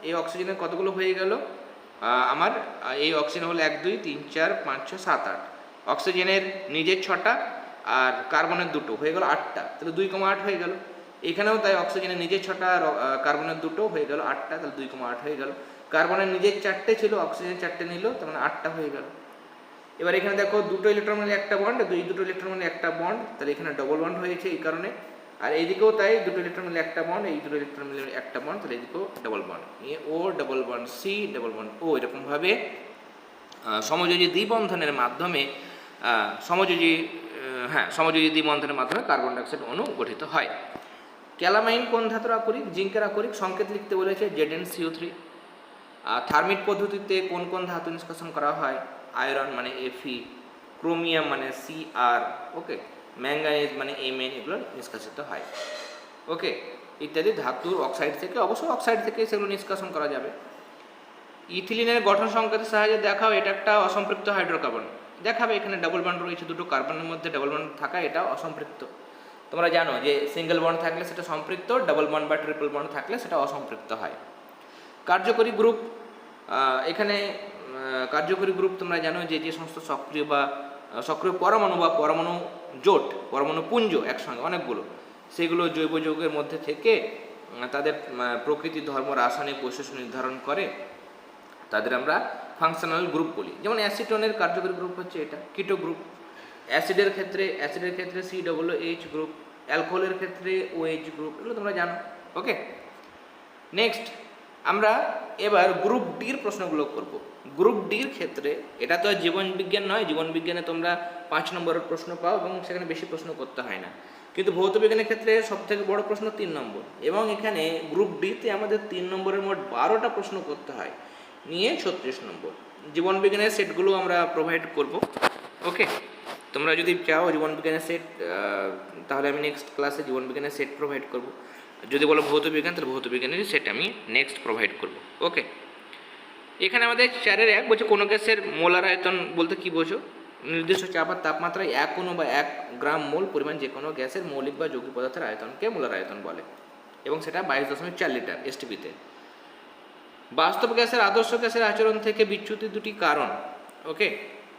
এই অক্সিজেনের কতগুলো হয়ে গেল, আমার এই অক্সিজেন হলো 1, 2, 3, 4, 5, 6, 7, 8। অক্সিজেনের নিজের 6টা আর কার্বনের 2টো হয়ে গেল 8টা, তাহলে 2,8 হয়ে গেল। এখানেও তাই অক্সিজেনের নিজের 6টা আর কার্বনের 2টো হয়ে গেল 8টা, তাহলে 2,8 হয়ে গেল। কার্বনের নিজের 4টে ছিল, অক্সিজেন 4টে নিল, তার মানে 8টা হয়ে গেল। এবার এখানে দেখো দুটো ইলেকট্রন মিলে একটা বন্ড, দুটো ইলেকট্রন মিলে একটা বন্ড, তাহলে এখানে ডবল বন্ড হয়েছে এই কারণে। আর এইদিকেও তাই, দুটো ইলেকট্রন মিলে একটা বন্ড, এই দুটো ইলেকট্রন মিলে একটা বন্ড, তাহলে এইদিকেও double bond, O double bond C double bond O. এরকমভাবে সমযোজী দ্বিবন্ধনের মাধ্যমে সমযোজী দ্বিবন্ধনের মাধ্যমে কার্বন ডাইঅক্সাইড অণু গঠিত হয়। ক্যালামাইন কোন ধাতুর আকরিক? জিঙ্কের আকরিক। সংকেত লিখতে বলেছে ZnCO3। আর থার্মিট পদ্ধতিতে কোন কোন ধাতু নিষ্কাশন করা হয়? আয়রন মানে Fe, ক্রোমিয়াম মানে Cr, ওকে, ম্যাঙ্গানিজ মানে Mn, এগুলো নিষ্কাশিত হয়। ওকে, ইত্যাদি ধাতুর অক্সাইড থেকে, অবশ্যই অক্সাইড থেকে সেগুলো নিষ্কাশন করা যাবে। ইথিলিনের গঠন সংকেতের সাহায্যে দেখাও এটা একটা অসম্পৃক্ত হাইড্রোকার্বন। দেখাবে এখানে ডাবল বন্ড রয়েছে, দুটো কার্বনের মধ্যে ডাবল বন্ড থাকা, এটা অসম্পৃক্ত। তোমরা জানো যে সিঙ্গেল বন্ড থাকলে সেটা সম্পৃক্ত, ডাবল বন্ড বা ট্রিপল বন্ড থাকলে সেটা অসম্পৃক্ত হয়। কার্যকরী গ্রুপ, এখানে কার্যকরী গ্রুপ তোমরা জানো যে যে সমস্ত সক্রিয় পরমাণু বা পরমাণু জোট, পরমাণু পুঞ্জ একসঙ্গে অনেকগুলো, সেগুলো জৈব যৌগের মধ্যে থেকে তাদের প্রকৃতি, ধর্ম, রাসায়নিক বৈশিষ্ট্য নির্ধারণ করে, তাদের আমরা ফাংশনাল গ্রুপ বলি। যেমন অ্যাসিটোনের কার্যকরী গ্রুপ হচ্ছে এটা কিটো গ্রুপ। অ্যাসিডের ক্ষেত্রে COOH গ্রুপ, অ্যালকোহলের ক্ষেত্রে OH গ্রুপ, এগুলো তোমরা জানো। ওকে, নেক্সট আমরা এবার গ্রুপ ডির প্রশ্নগুলো করব। গ্রুপ ডির ক্ষেত্রে এটা তো জীবন বিজ্ঞান নয়, জীবন বিজ্ঞানে তোমরা 5 নম্বরের প্রশ্ন পাও এবং সেখানে বেশি প্রশ্ন করতে হয় না, কিন্তু ভৌত বিজ্ঞানের ক্ষেত্রে সবথেকে বড় প্রশ্ন 3 নম্বর, এবং এখানে গ্রুপ ডিতে আমাদের 3 নম্বরের মোট 12টা প্রশ্ন করতে হয়, নিয়ে 36 নম্বর। জীবন বিজ্ঞানের সেটগুলো আমরা প্রোভাইড করব। ওকে, তোমরা যদি চাও জীবন বিজ্ঞানের সেট, তাহলে আমি নেক্সট ক্লাসে জীবন বিজ্ঞানের সেট প্রোভাইড করব। যদি বলো ভৌত বিজ্ঞান, তাহলে ভৌত বিজ্ঞানের সেট আমি নেক্সট প্রোভাইড করব। ওকে, এখানে আমাদের 4-এর 1 বলছে কোনো গ্যাসের মোলার আয়তন বলতে কি বোঝো? নির্দিষ্ট চাপ আর তাপমাত্রায় 1 অণু বা 1 গ্রাম মোল পরিমাণ যে কোনো গ্যাসের মৌলিক বা যৌগিক পদার্থের আয়তনকে মোলার আয়তন বলে, এবং সেটা 22.4 লিটার STPতে। বাস্তব গ্যাসের আদর্শ গ্যাসের আচরণ থেকে বিচ্যুতির দুটি কারণ। ওকে,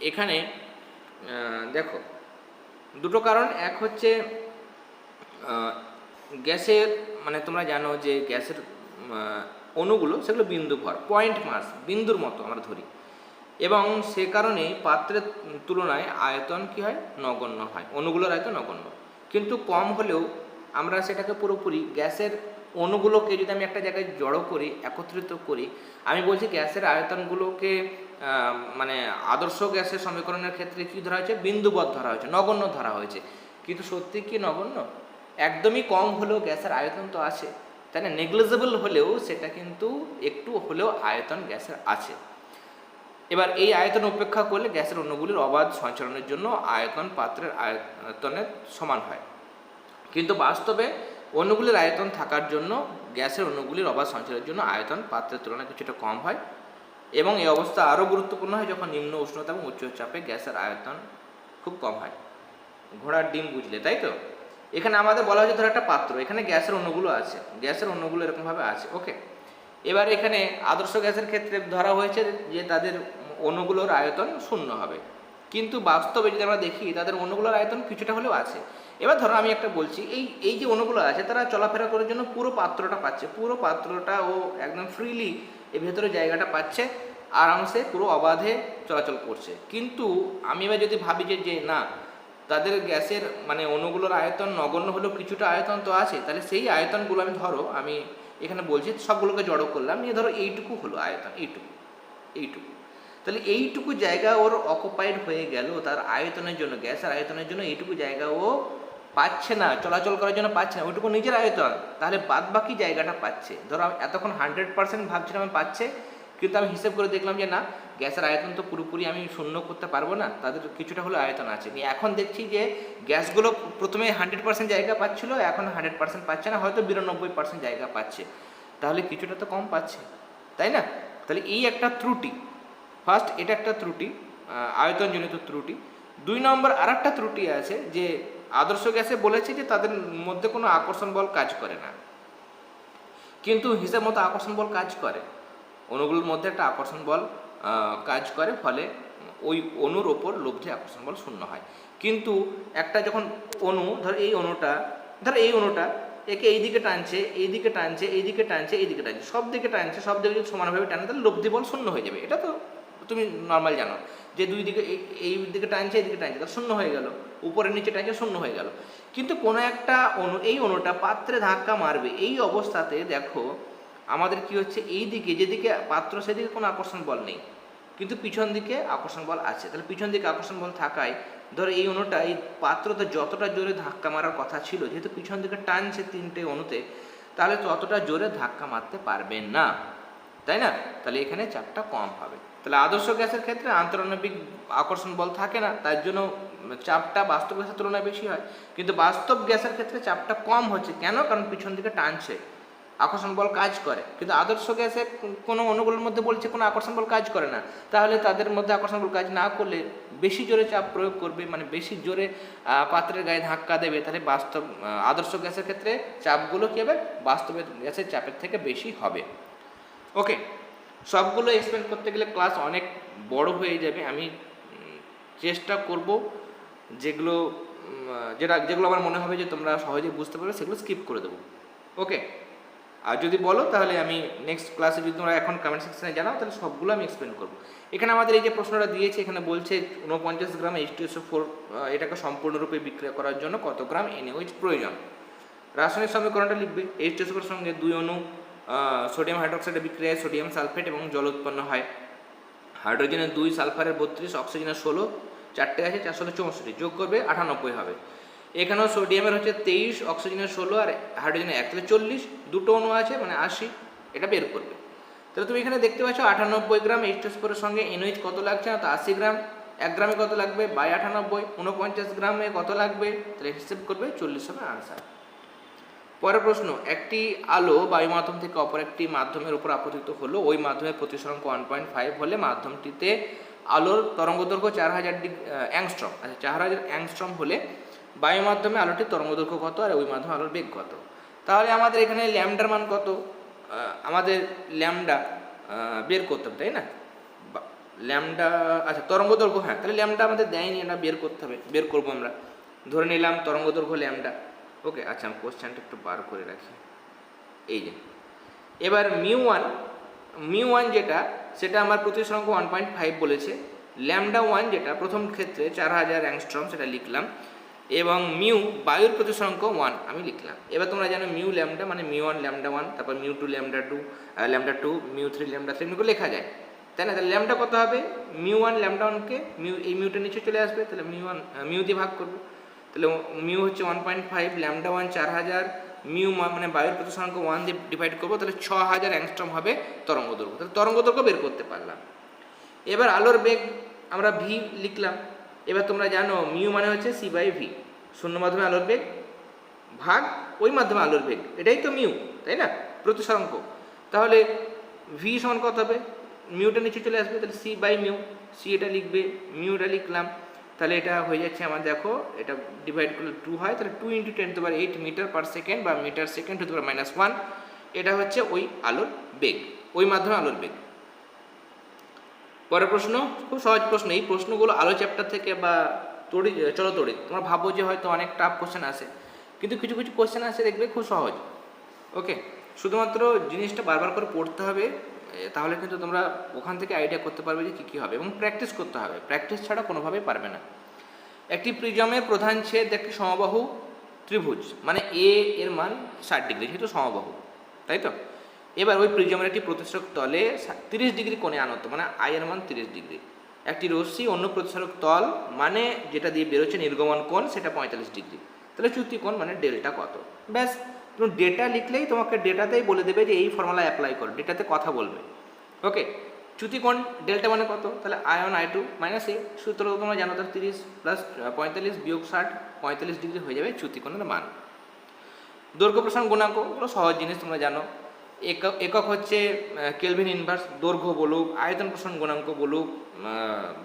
এখানে দেখো দুটো কারণ। এক হচ্ছে গ্যাসের, মানে তোমরা জানো যে গ্যাসের অণুগুলো সেগুলো বিন্দু ভর, পয়েন্ট মাস, বিন্দুর মতো আমরা ধরি, এবং সে কারণে পাত্রের তুলনায় আয়তন কি হয়? নগণ্য হয়, অণুগুলোর আয়তন নগণ্য। কিন্তু কম হলেও আমরা সেটাকে পুরোপুরি গ্যাসের অণুগুলোকে যদি আমি একটা জায়গায় জড়ো করি, একত্রিত করি, আমি বলছি গ্যাসের আয়তনগুলোকে মানে আদর্শ গ্যাসের সমীকরণের ক্ষেত্রে কী ধরা হয়েছে? বিন্দুবৎ ধরা হয়েছে, নগণ্য ধরা হয়েছে। কিন্তু সত্যি কি নগণ্য? একদমই কম হলেও গ্যাসের আয়তন তো আছে, তাই না? নেগলিজেবল হলেও সেটা কিন্তু একটু হলেও আয়তন গ্যাসের আছে। এবার এই আয়তন উপেক্ষা করলে গ্যাসের অণুগুলির অবাধ সঞ্চালনের জন্য আয়তন পাত্রের আয়তনের সমান হয়। কিন্তু বাস্তবে অণুগুলির আয়তন থাকার জন্য গ্যাসের অণুগুলির অবাধ সঞ্চালনের জন্য আয়তন পাত্রের তুলনায় কিছুটা কম হয়, এবং এই অবস্থা আরও গুরুত্বপূর্ণ হয় যখন নিম্ন উষ্ণতা এবং উচ্চ চাপে গ্যাসের আয়তন খুব কম হয়। ঘোড়ার ডিম বুঝলে, তাই তো? এখানে আমাদের বলা হয়েছে ধরো একটা পাত্র, এখানে গ্যাসের অণুগুলো আছে, গ্যাসের অণুগুলো এরকমভাবে আছে। ওকে, এবার এখানে আদর্শ গ্যাসের ক্ষেত্রে ধরা হয়েছে যে তাদের অণুগুলোর আয়তন 0 হবে, কিন্তু বাস্তবে যদি আমরা দেখি তাদের অণুগুলোর আয়তন কিছুটা হলেও আছে। এবার ধরো আমি একটা বলছি, এই যে অণুগুলো আছে তারা চলাফেরা করার জন্য পুরো পাত্রটা পাচ্ছে, পুরো পাত্রটা ও একদম ফ্রিলি এর ভেতরে জায়গাটা পাচ্ছে, আরামসে পুরো অবাধে চলাচল করছে। কিন্তু আমি এবার যদি ভাবি যে না, তাদের গ্যাসের মানে অণুগুলোর আয়তন নগণ্য হলেও কিছুটা আয়তন তো আছে, তাহলে সেই আয়তনগুলো আমি এখানে বলছি সবগুলোকে জড়ো করলাম, নিয়ে ধরো এইটুকু হলো আয়তন, এইটুকু, তাহলে এইটুকু জায়গা ওর অকুপাইড হয়ে গেল তার আয়তনের জন্য, গ্যাসের আয়তনের জন্য এইটুকু জায়গা ও পাচ্ছে না, চলাচল করার জন্য পাচ্ছে না, ওইটুকু নিজের আয়তন, তাহলে বাদ বাকি জায়গাটা পাচ্ছে। ধরো আমি এতক্ষণ 100% ভাবছিলাম আমি পাচ্ছে, কিন্তু আমি হিসেব করে দেখলাম যে না, গ্যাসের আয়তন তো পুরোপুরি আমি শূন্য করতে পারবো না, তাদের কিছুটা হলো আয়তন আছে। এখন দেখছি যে গ্যাসগুলো প্রথমে 100% জায়গা পাচ্ছিল, এখন 100% পাচ্ছে না, হয়তো 92% জায়গা পাচ্ছে, তাহলে কিছুটা তো কম পাচ্ছে, তাই না? তাহলে এই একটা ত্রুটি, ফার্স্ট এটা একটা ত্রুটি, আয়তনজনিত ত্রুটি। 2 নম্বর আর একটা ত্রুটি আছে যে আদর্শ গ্যাসে বলেছে যে তাদের মধ্যে কোনো আকর্ষণ বল কাজ করে না, কিন্তু হিসেব মতো আকর্ষণ বল কাজ করে, অণুগুলোর মধ্যে একটা আকর্ষণ বল কাজ করে, ফলে ওই অণুর ওপর লব্ধি আকর্ষণ বল 0 হয়। কিন্তু একটা যখন অণু, ধর এই অণুটা একে এইদিকে টানছে, এইদিকে টানছে, এইদিকে টানছে, এইদিকে টানছে, সব দিকে টানছে, সব দিকে যদি সমানভাবে টানে তাহলে লব্ধি বল শূন্য হয়ে যাবে। এটা তো তুমি নর্মাল জানো যে দুই দিকে এই দিকে টানছে, এইদিকে টানছে, তাহলে শূন্য হয়ে গেল, উপরে নিচে টানছে শূন্য হয়ে গেল। কিন্তু কোনো একটা এই অণুটা পাত্রে ধাক্কা মারবে, এই অবস্থাতে দেখো আমাদের কি হচ্ছে, এই দিকে যেদিকে পাত্র সেদিকে কোনো আকর্ষণ বল নেই, কিন্তু পিছন দিকে আকর্ষণ বল আছে। তাহলে পিছন দিকে আকর্ষণ বল থাকায় ধরো এই অণুটা এই পাত্রতে যতটা জোরে ধাক্কা মারার কথা ছিল, যেহেতু পিছন দিকে টানছে তিনটে অণুতে, তাহলে ততটা জোরে ধাক্কা মারতে পারবে না, তাই না? তাহলে এখানে চাপটা কম হবে। তাহলে আদর্শ গ্যাসের ক্ষেত্রে আন্তঃআণবিক আকর্ষণ বল থাকে না, তার জন্য চাপটা বাস্তব গ্যাসের তুলনায় বেশি হয়। কিন্তু বাস্তব গ্যাসের ক্ষেত্রে চাপটা কম হচ্ছে কেন? কারণ পিছন দিকে টানছে, আকর্ষণ বল কাজ করে। কিন্তু আদর্শ গ্যাসে কোনো অণুগুলোর মধ্যে বলছে কোনো আকর্ষণ বল কাজ করে না, তাহলে তাদের মধ্যে আকর্ষণ বল কাজ না করলে বেশি জোরে চাপ প্রয়োগ করবে, মানে বেশি জোরে পাত্রের গায়ে ধাক্কা দেবে, তাহলে বাস্তব আদর্শ গ্যাসের ক্ষেত্রে চাপগুলো কী হবে, বাস্তবের গ্যাসের চাপের থেকে বেশি হবে। ওকে, সবগুলো এক্সপ্লেন করতে গেলে ক্লাস অনেক বড় হয়ে যাবে। আমি চেষ্টা করব যেগুলো আমার মনে হবে যে তোমরা সহজেই বুঝতে পারবে সেগুলো স্কিপ করে দেবো। ওকে, আর যদি বলো তাহলে আমি নেক্সট ক্লাসে, যদি তোমরা এখন কমেন্ট সেকশনে জানাও তাহলে সবগুলো আমি এক্সপ্লেন করবো। এখানে আমাদের এই যে প্রশ্নটা দিয়েছে, এখানে বলছে 49 গ্রাম H2SO4 এটাকে সম্পূর্ণরূপে বিক্রিয়া করার জন্য কত গ্রাম NaOH প্রয়োজন। রাসায়নিক সমীকরণটা লিখবে, H2SO4 সঙ্গে 2 অণু সোডিয়াম হাইড্রোক্সাইডে বিক্রিয়ায় সোডিয়াম সালফেট এবং জল উৎপন্ন হয়। হাইড্রোজেনের 2, সালফারের 32, অক্সিজেনের 16, চারটে আছে 464, যোগ করবে 98 হবে। এখানেও সোডিয়ামের হচ্ছে 23, অক্সিজেনের 16 আর হাইড্রোজেনের 1, তাহলে 40, দুটো অণু আছে মানে 80, এটা বের করবে। তাহলে তুমি এখানে দেখতে পাচ্ছ 98 গ্রাম H2SO4 এর সঙ্গে NaOH কত লাগছে না, তো 80 গ্রাম, 1 গ্রামে কত লাগবে বাই 98, 49 গ্রামে কত লাগবে, তাহলে হিসেব করবে 40 হবে আনসার। পরের প্রশ্ন, একটি আলো বায়ু মাধ্যম থেকে অপর একটি মাধ্যমের উপর আপতিত হলো, ওই মাধ্যমের প্রতিসরাঙ্ক 1.5 হলে মাধ্যমটিতে আলোর তরঙ্গদৈর্ঘ্য 4000 অ্যাংস্ট্রম। আচ্ছা, 4000 অ্যাংস্ট্রম হলে বায়ু মাধ্যমে আলোটির তরঙ্গদৈর্ঘ্য কত আর ওই মাধ্যমে আলোর বেগ কত? তাহলে আমাদের এখানে ল্যামডার মান কত, আমাদের ল্যামডা বের করতে হবে, তাই না? ল্যামডা, আচ্ছা তরঙ্গদৈর্ঘ্য, হ্যাঁ তাহলে ল্যামডা আমাদের দেয়নি, এটা বের করতে হবে, বের করবো আমরা। ধরে নিলাম তরঙ্গদৈর্ঘ্য ল্যামডা। ওকে, আচ্ছা আমি কোশ্চেনটা একটু বার করে রাখি। এই যে এবার মিউ ওয়ান যেটা, সেটা আমার প্রতিসরাঙ্ক 1.5 বলেছে। ল্যামডা ওয়ান যেটা প্রথম ক্ষেত্রে 4000 অ্যাংস্ট্রম, সেটা লিখলাম। এবং মিউ বায়ুর প্রতিসরাঙ্ক 1 আমি লিখলাম। এবার তোমরা জানো মিউ ল্যামডা মানে মিউ 1 ল্যামডা 1, তারপর মিউ 2 ল্যামডা 2, মিউ 3 ল্যামডা 3, এগুলো লেখা যায়, তাই না? তাহলে ল্যামডা কত হবে, মিউ 1 ল্যামডা 1কে এই মিউটা নিচে চলে আসবে, তাহলে মিউ দিয়ে ভাগ করবে, তাহলে মিউ হচ্ছে 1.5, ল্যামডা 1 4000, মিউ মানে বায়ুর প্রতিসরাঙ্ক 1 দিয়ে ডিভাইড করবো, তাহলে 6000 অ্যাংস্ট্রম হবে তরঙ্গদৈর্ঘ্য। তাহলে তরঙ্গদৈর্ঘ্য বের করতে পারলাম। এবার আলোর বেগ আমরা ভি লিখলাম। এবার তোমরা জানো মিউ মানে হচ্ছে C/V, শূন্য মাধ্যমে আলোর বেগ ভাগ ওই মাধ্যমে আলোর বেগ, এটাই তো মিউ, তাই না, প্রতিসরাঙ্ক। তাহলে ভি সমান কত হবে, মিউটা নিচে চলে আসবে, তাহলে C/মিউ, সি এটা লিখবে, মিউটা লিখলাম, তাহলে এটা হয়ে যাচ্ছে আমার, দেখো এটা ডিভাইড করলে 2 হয়, তাহলে 2 × 10⁸ মিটার পার সেকেন্ড বা মিটার সেকেন্ড টু দি পাওয়ার -1, এটা হচ্ছে ওই আলোর বেগ, ওই মাধ্যমে আলোর বেগ। পরের প্রশ্ন, খুব সহজ প্রশ্ন। এই প্রশ্নগুলো আলো চ্যাপ্টার থেকে বা তড়িৎ তোমরা ভাবো যে হয়তো অনেক টাফ কোশ্চেন আসে, কিন্তু কিছু কিছু কোশ্চেন আসে দেখবে খুব সহজ। ওকে, শুধুমাত্র জিনিসটা বারবার করে পড়তে হবে, তাহলে কিন্তু তোমরা ওখান থেকে আইডিয়া করতে পারবে যে কী কী হবে, এবং প্র্যাকটিস করতে হবে, প্র্যাকটিস ছাড়া কোনোভাবেই পারবে না। একটি প্রিজমের প্রধান ছেদ একটি সমবাহু ত্রিভুজ, মানে এ এর মান 60 ডিগ্রি, যেহেতু সমবাহু, তাই তো? এবার ওই প্রিজমের একটি প্রতিসরক তলে 30 ডিগ্রি কোণে আনত, মানে আই এর মান 30 ডিগ্রি। একটি রশ্মি অন্য প্রতিসরক তল, মানে যেটা দিয়ে বেরোচ্ছে নির্গমন কোণ, সেটা 45 ডিগ্রি। তাহলে চ্যুতি কোণ মানে ডেল্টা কত? ব্যাস, তুমি ডেটা লিখলেই তোমাকে ডেটাতেই বলে দেবে যে এই ফর্মুলা অ্যাপ্লাই করো, ডেটাতে কথা বলবে। ওকে, চ্যুতি কোণ ডেল্টা মানে কত? তাহলে I1 I2 - A, সূত্র তোমরা জানো, তাহলে 30 + 45 - 60, 45 ডিগ্রি হয়ে যাবে চ্যুতি কোণের মান। দৈর্ঘ্য প্রসারণ গুণাঙ্ক, ওগুলো সহজ জিনিস তোমরা জানো, একক হচ্ছে কেলভিন ইনভার্স। দৈর্ঘ্য বলুক, আয়তন প্রসারণ গুণাঙ্ক বলুক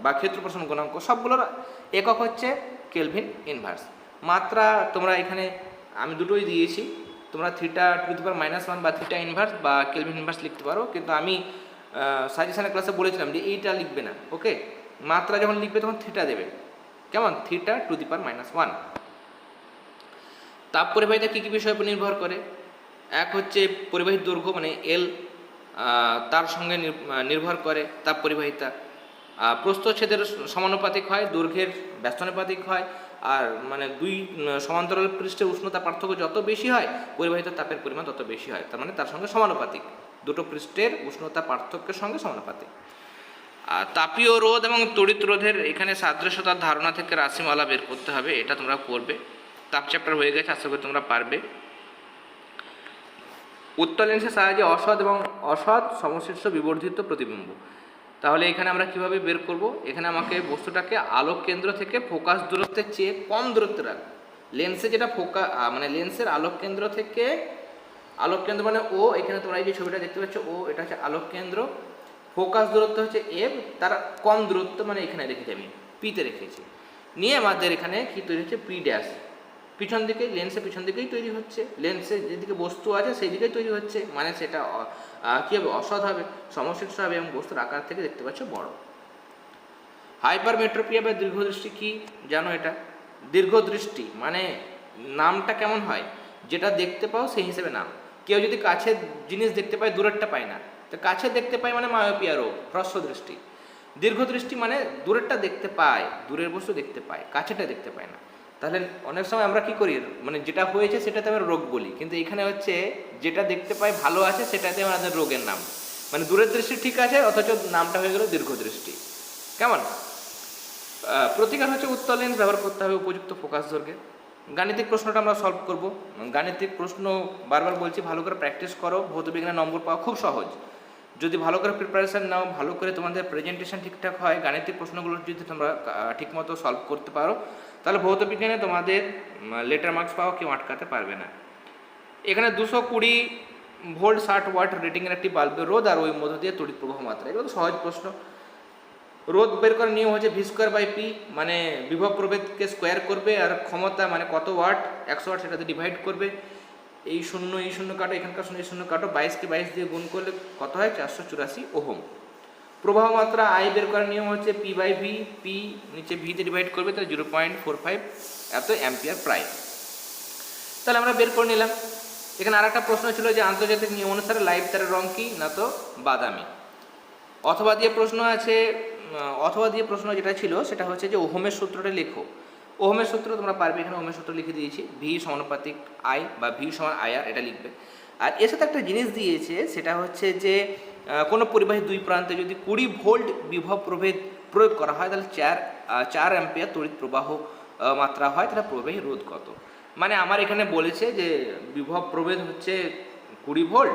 বা ক্ষেত্র প্রসারণ গুণাঙ্ক, সবগুলোর একক হচ্ছে কেলভিন ইনভার্স। মাত্রা তোমরা এখানে আমি দুটোই দিয়েছি, তোমরা θ⁻⁻1 বা থিটা ইনভার্স বা কেলভিন ইনভার্স লিখতে পারো, কিন্তু আমি সাজেশনের ক্লাসে বলেছিলাম যে এইটা লিখবে না। ওকে, মাত্রা যখন লিখবে তখন থিটা দেবে, কেমন, θ⁻⁻1। তাপ পরিবাহিতা কী কী বিষয়ের উপর নির্ভর করে? এক হচ্ছে পরিবাহীর দৈর্ঘ্য মানে এল, তার সঙ্গে নির্ভর করে তাপ পরিবাহিতা। প্রস্থচ্ছেদের সমানুপাতিক হয়, দৈর্ঘ্যের ব্যস্তানুপাতিক হয়, আর মানে দুই সমান্তরাল পৃষ্ঠের উষ্ণতা পার্থক্য যত বেশি হয় পরিবাহিত তাপের পরিমাণ তত বেশি হয়, তার মানে তার সঙ্গে সমানুপাতিক, দুটো পৃষ্ঠের উষ্ণতা পার্থক্যের সঙ্গে সমানুপাতিক। আর তাপীয় রোধ এবং তড়িৎ রোধের এখানে সাদৃশ্যতার ধারণা থেকে রাশিমালা বের করতে হবে, এটা তোমরা করবে। তাপ চ্যাপ্টার হয়ে গেছে, আশা করি তোমরা পারবে। উত্তল লেন্সের সাহায্যে অসৎ এবং অসৎ সমশীর্ষ বিবর্ধিত প্রতিবিম্ব। তাহলে এখানে আমরা কিভাবে বের করব? এখানে আমাকে বস্তুটাকে আলোক কেন্দ্র থেকে ফোকাস দূরত্বের চেয়ে কম দূরত্বে রাখবো। লেন্সে যেটা মানে লেন্সের আলোক কেন্দ্র থেকে, আলোক কেন্দ্র মানে ও, এখানে তোমরা এই যে ছবিটা দেখতে পাচ্ছ ও, এটা হচ্ছে আলোক কেন্দ্র, ফোকাস দূরত্ব হচ্ছে এফ, তার কম দূরত্ব মানে এখানে রেখেছি আমি পিতে রেখেছি, নিয়ে আমাদের এখানে কি তৈরি হচ্ছে পি ড্যাশ, পিছন দিকে, লেন্সের পিছন দিকেই তৈরি হচ্ছে, লেন্সের যেদিকে বস্তু আছে সেই দিকেই তৈরি হচ্ছে, মানে সেটা কী হবে, অসৎ হবে, সমশীর্ষ হবে এবং বস্তুর আকার থেকে দেখতে পাচ্ছ বড়। হাইপারমেট্রোপিয়া বা দীর্ঘদৃষ্টি কি জানো? এটা দীর্ঘদৃষ্টি মানে নামটা কেমন হয়, যেটা দেখতে পাও সেই হিসেবে নাম। কেউ যদি কাছের জিনিস দেখতে পায় দূরেরটা পায় না, তো কাছে দেখতে পায় মানে মায়োপিয়া রোগ, হ্রস্ব দৃষ্টি। দীর্ঘদৃষ্টি মানে দূরেরটা দেখতে পায়, দূরের বস্তু দেখতে পায়, কাছেটা দেখতে পায় না। তাহলে অনেক সময় আমরা কি করি, মানে যেটা হয়েছে সেটাতে আমরা রোগ বলি, কিন্তু এখানে হচ্ছে যেটা দেখতে পাই ভালো আছে সেটাতে আমাদের রোগের নাম, মানে দূরের দৃষ্টি ঠিক আছে অথচ নামটা হয়ে গেল দীর্ঘদৃষ্টি। কেমন? প্রতিকার হচ্ছে উত্তল লেন্স ব্যবহার করতে হবে উপযুক্ত ফোকাস দৈর্ঘ্যে। গাণিতিক প্রশ্নটা আমরা সলভ করব। গাণিতিক প্রশ্ন বারবার বলছি ভালো করে প্র্যাকটিস করো, ভৌতবিজ্ঞানের নম্বর পাওয়া খুব সহজ। যদি ভালো করে প্রিপারেশান নাও, ভালো করে তোমাদের প্রেজেন্টেশন ঠিকঠাক হয়, গাণিতিক প্রশ্নগুলো যদি তোমরা ঠিকমতো সলভ করতে পারো, তাহলে ভৌতবিজ্ঞানে তোমাদের লেটার মার্কস পাওয়া কেউ আটকাতে পারবে না। এখানে 220 ভোল্ট 60 ওয়াট রেটিংয়ের একটি বাল্বের রোধ আর ওই মধ্য দিয়ে তড়িৎ প্রবাহ মাত্রা, এগুলো তো সহজ প্রশ্ন। রোধ বের করার নিয়ম হচ্ছে ভি স্কোয়ার বাই পি, মানে বিভব প্রভেদকে স্কোয়ার করবে আর ক্ষমতা মানে কত ওয়াট, 100 ওয়াট, সেটাতে ডিভাইড করবে। এই শূন্য কাটো, এখানকার শূন্য এই শূন্য কাটো, 22কে 22 দিয়ে গুণ করলে কত হয়, 484 ওহম। প্রবাহ মাত্রা আই বের করার নিয়ম হচ্ছে পি বাই ভি, পি নিচে ভিতে ডিভাইড করবে, তাহলে 0.45 এত অ্যাম্পিয়ার প্রায়। তাহলে আমরা বের করে নিলাম। এখানে আর একটা প্রশ্ন ছিল যে আন্তর্জাতিক নিয়ম অনুসারে লাইভ তারের রং কি, না তো বাদামি। অথবা দিয়ে প্রশ্ন আছে, অথবা দিয়ে প্রশ্ন যেটা ছিল সেটা হচ্ছে যে ওহমের সূত্রটা লেখো। ওহমের সূত্র তোমরা পারবে, এখানে ওহমের সূত্র লিখে দিয়েছি, ভি সমানুপাতিক আই বা ভি সমান আইআর, এটা লিখবে। আর এর সাথে একটা জিনিস দিয়েছে, সেটা হচ্ছে যে কোনো পরিবাহী দুই প্রান্তে যদি 20 ভোল্ট বিভব প্রভেদ প্রয়োগ করা হয়, তাহলে 4 অ্যাম্পিয়ার তড়িৎ প্রবাহ মাত্রা হয়, তাহলে প্রবাহী রোধ কত। মানে আমার এখানে বলেছে যে বিভব প্রভেদ হচ্ছে 20 ভোল্ট,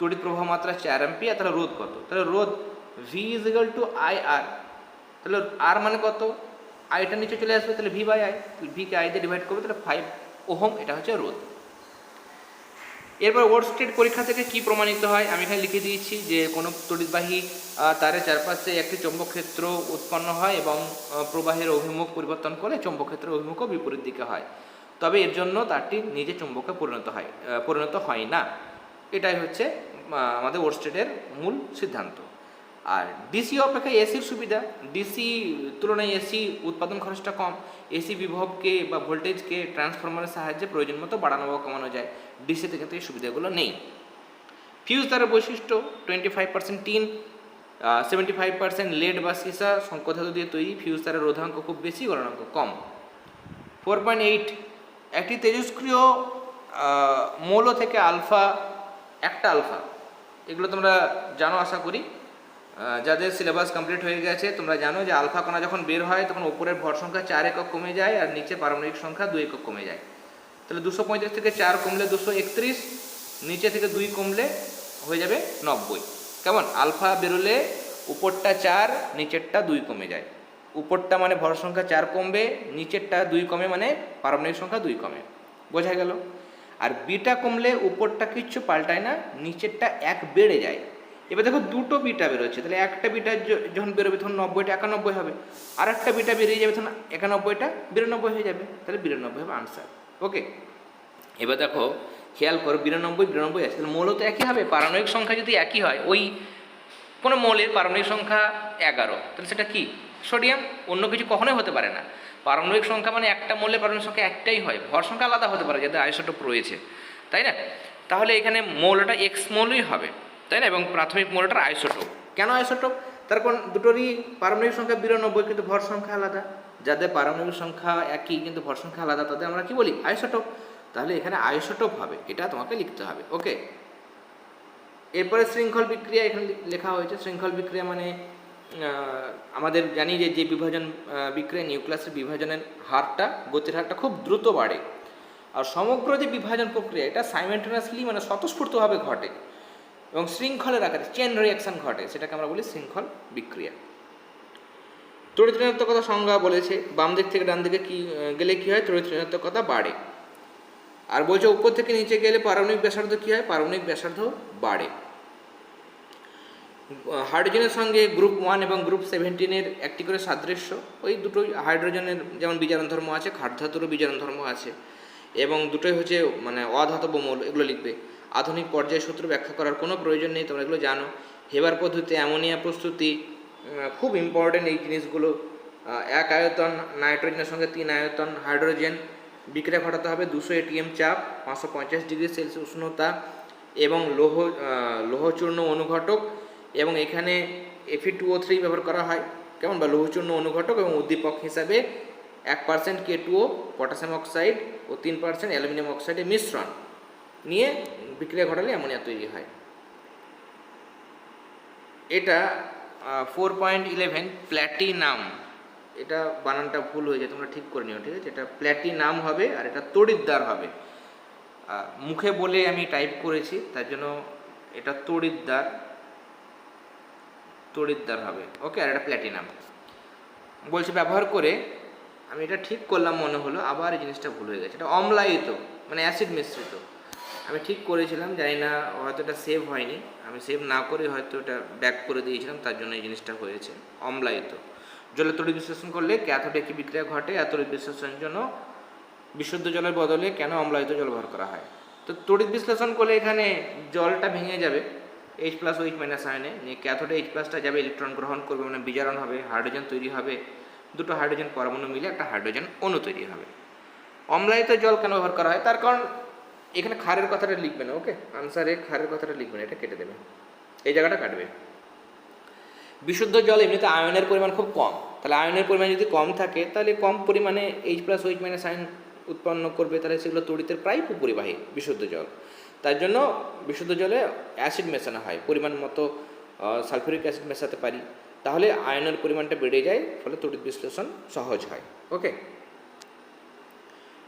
তড়িৎ প্রবাহ মাত্রা 4 অ্যাম্পিয়ার, তাহলে রোধ কত, তাহলে রোধ V is equal to I R, তাহলে আর মানে কত, আইটা নিচে চলে আসবে, তাহলে ভি বাই আই, ভিকে আই দিয়ে ডিভাইড করবে, তাহলে 5 ওহম, এটা হচ্ছে রোধ। এরপর ওরস্টেড পরীক্ষা থেকে কি প্রমাণিত হয়, আমি এখানে লিখে দিয়েছি যে কোনো তড়িৎবাহী তারের চারপাশে একটি চৌম্বক ক্ষেত্র উৎপন্ন হয় এবং প্রবাহের অভিমুখ পরিবর্তন করলে চৌম্বক ক্ষেত্রের অভিমুখও বিপরীত দিকে হয়, তবে এর জন্য তারটি নিজে চৌম্বকে পরিণত হয় না। এটাই হচ্ছে আমাদের ওরস্টেডের মূল সিদ্ধান্ত। আর ডিসি অপেক্ষা এসির সুবিধা, ডিসি তুলনায় এসি উৎপাদন খরচটা কম, এসি বিভবকে বা ভোল্টেজকে ট্রান্সফরমারের সাহায্যে প্রয়োজন মতো বাড়ানো বা কমানো যায়, ডিসিতে কিন্তু এই সুবিধাগুলো নেই। ফিউজ তারের বৈশিষ্ট্য 25% টিন, 75% লেড বা সীসা শঙ্কধাতু দিয়ে তৈরি। ফিউজ তারের রোধাঙ্ক খুব বেশি, গলনাঙ্ক কম। 4.8 একটি তেজস্ক্রিয় মৌল থেকে আলফা, একটা আলফা, এগুলো তোমরা জানো আশা করি, যাদের সিলেবাস কমপ্লিট হয়ে গেছে তোমরা জানো যে আলফা কণা যখন বের হয় তখন উপরের ভর সংখ্যা 4 একক কমে যায় আর নিচে পারমাণবিক সংখ্যা 2 একক কমে যায়। তাহলে 235 থেকে 4 কমলে 231, নিচে থেকে 2 কমলে হয়ে যাবে 90। কেমন? আলফা বেরোলে উপরটা 4, নিচেরটা 2 কমে যায়। উপরটা মানে ভর সংখ্যা 4 কমবে, নিচেরটা 2 কমে মানে পারমাণবিক সংখ্যা 2 কমে, বোঝা গেল? আর বিটা কমলে উপরটা কিচ্ছু পাল্টায় না, নিচেরটা 1 বেড়ে যায়। এবার দেখো দুটো বিটা বেরোচ্ছে, তাহলে একটা বিটা যখন বেরোবে তখন 90টা 91 হবে, আর একটা বিটা বেরিয়ে যাবে তখন 91টা 92 হয়ে যাবে, তাহলে 92 হবে আনসার। ওকে, এবার দেখো খেয়াল করো 92 আছে, তাহলে মৌল তো একই হবে, পারমাণবিক সংখ্যা যদি একই হয়, ওই কোনো মৌলের পারমাণবিক সংখ্যা 11, তাহলে সেটা কি? সোডিয়াম, অন্য কিছু কখনোই হতে পারে না। পারমাণবিক সংখ্যা মানে একটা মৌলের পারমাণবিক সংখ্যা একটাই হয়, ভর সংখ্যা আলাদা হতে পারে যাদের আইসোটোপ রয়েছে, তাই না? তাহলে এখানে মৌলটা এক্স মৌলই হবে, তাই না? এবং প্রাথমিক মৌলটার আইসোটোপ। কেন আইসোটোপ? তার কারণ দুটোরই পারমাণবিক সংখ্যা 92 কিন্তু ভর সংখ্যা আলাদা। যাদের পারমাণবিক সংখ্যা একই কিন্তু ভর সংখ্যা আলাদা তাদের আমরা কি বলি? আইসোটোপ। তাহলে এখানে আইসোটোপ হবে, এটা তোমাকে লিখতে হবে। ওকে, এরপরে শৃঙ্খল বিক্রিয়া এখানে লেখা হয়েছে। শৃঙ্খল বিক্রিয়া মানে আমাদের জানি যে যে বিভাজন বিক্রিয়া নিউক্লিয়াসের বিভাজনের হারটা, গতির হারটা খুব দ্রুত বাড়ে, আর সমগ্র যে বিভাজন প্রক্রিয়া এটা সাইমেন্টেনিয়াসলি মানে স্বতঃস্ফূর্তভাবে ঘটে এবং শৃঙ্খলের আকারে চেন রিয়াকশন ঘটে, সেটাকে আমরা বলি শৃঙ্খল বিক্রিয়া। তড়িৎ ঋণাত্মকতা সংজ্ঞা বলেছে, বাম দিক থেকে ডান দিকে কি গেলে কি হয়? তড়িৎ ঋণাত্মকতা বাড়ে। আর বলছে উপর থেকে নিচে গেলে পারমাণবিক ব্যাসার্ধ কি হয়? পারমাণবিক ব্যাসার্ধ বাড়ে। হাইড্রোজেনের সঙ্গে গ্রুপ 1 এবং গ্রুপ 17-এর একটি করে সাদৃশ্য, ওই দুটোই হাইড্রোজেনের যেমন বিজারণ ধর্ম আছে, খাট ধাতুরও বিজারণ ধর্ম আছে, এবং দুটোই হচ্ছে মানে অধাতব মৌল, এগুলো লিখবে। আধুনিক পর্যায় সূত্র ব্যাখ্যা করার কোনো প্রয়োজন নেই, তোমরা এগুলো জানো। হেবার পদ্ধতিতে অ্যামোনিয়া প্রস্তুতি, খুব ইম্পর্টেন্ট এই জিনিসগুলো। এক আয়তন নাইট্রোজেনের সঙ্গে 3 আয়তন হাইড্রোজেন বিক্রিয়া ঘটাতে হবে 200 ATM চাপ, 550 ডিগ্রি সেলসিয়াস উষ্ণতা, এবং লৌহচূর্ণ অনুঘটক, এবং এখানে Fe2O3 ব্যবহার করা হয়, কেমন? বা লৌহচূর্ণ অনুঘটক, এবং উদ্দীপক হিসাবে 1% K2O পটাশিয়াম অক্সাইড ও 3% অ্যালুমিনিয়াম অক্সাইডের মিশ্রণ নিয়ে বিক্রিয়া ঘটালে অ্যামোনিয়া তৈরি হয়। এটা 4.11 প্ল্যাটিনাম, এটা বানানটা ভুল হয়েছে, তোমরা ঠিক করে নিও, ঠিক আছে? এটা প্ল্যাটিনাম হবে আর এটা তড়িৎদ্বার হবে। মুখে বলে আমি টাইপ করেছি, তার জন্য এটা তড়িৎদ্বার হবে। ওকে, আর এটা প্ল্যাটিনাম বলছে ব্যবহার করে। আমি এটা ঠিক করলাম মনে হলো, আবার এই জিনিসটা ভুল হয়ে গেছে। এটা অম্লায়িত মানে অ্যাসিড মিশ্রিত, আমি ঠিক করেছিলাম, জানি না হয়তো এটা সেভ হয়নি, আমি সেভ না করে হয়তো এটা ব্যাক করে দিয়েছিলাম, তার জন্য এই জিনিসটা হয়েছে। অম্লায়িত জলে তড়িৎ বিশ্লেষণ করলে ক্যাথোডে কি বিক্রিয়া ঘটে, আর তড়িৎ বিশ্লেষণের জন্য বিশুদ্ধ জলের বদলে কেন অম্লায়িত জল ব্যবহার করা হয়? তো তড়িৎ বিশ্লেষণ করলে এখানে জলটা ভেঙে যাবে H+OH- আয়নে, নিয়ে ক্যাথোডে H+টা যাবে, ইলেকট্রন গ্রহণ করবে, মানে বিজারণ হবে, হাইড্রোজেন তৈরি হবে, দুটো হাইড্রোজেন পরমাণু মিলে একটা হাইড্রোজেন অণু তৈরি হবে। অম্লায়িত জল কেন ব্যবহার করা হয়? তার কারণ এখানে ক্ষারের কথাটা লিখবে না। ওকে, আনসারে ক্ষারের কথাটা লিখবে না, এটা কেটে দেবে, এই জায়গাটা কাটবে। বিশুদ্ধ জল এমনিতে আয়নের পরিমাণ খুব কম, তাহলে আয়নের পরিমাণ যদি কম থাকে তাহলে কম পরিমাণে H+OH- আয়ন উৎপন্ন করবে, তাহলে সেগুলো তড়িতের প্রায় উপরিবাহী বিশুদ্ধ জল। তার জন্য বিশুদ্ধ জলে অ্যাসিড মেশানো হয়, পরিমাণ মতো সালফিউরিক অ্যাসিড মেশাতে পারি, তাহলে আয়নের পরিমাণটা বেড়ে যায়, ফলে তড়িৎ বিশ্লেষণ সহজ হয়। ওকে,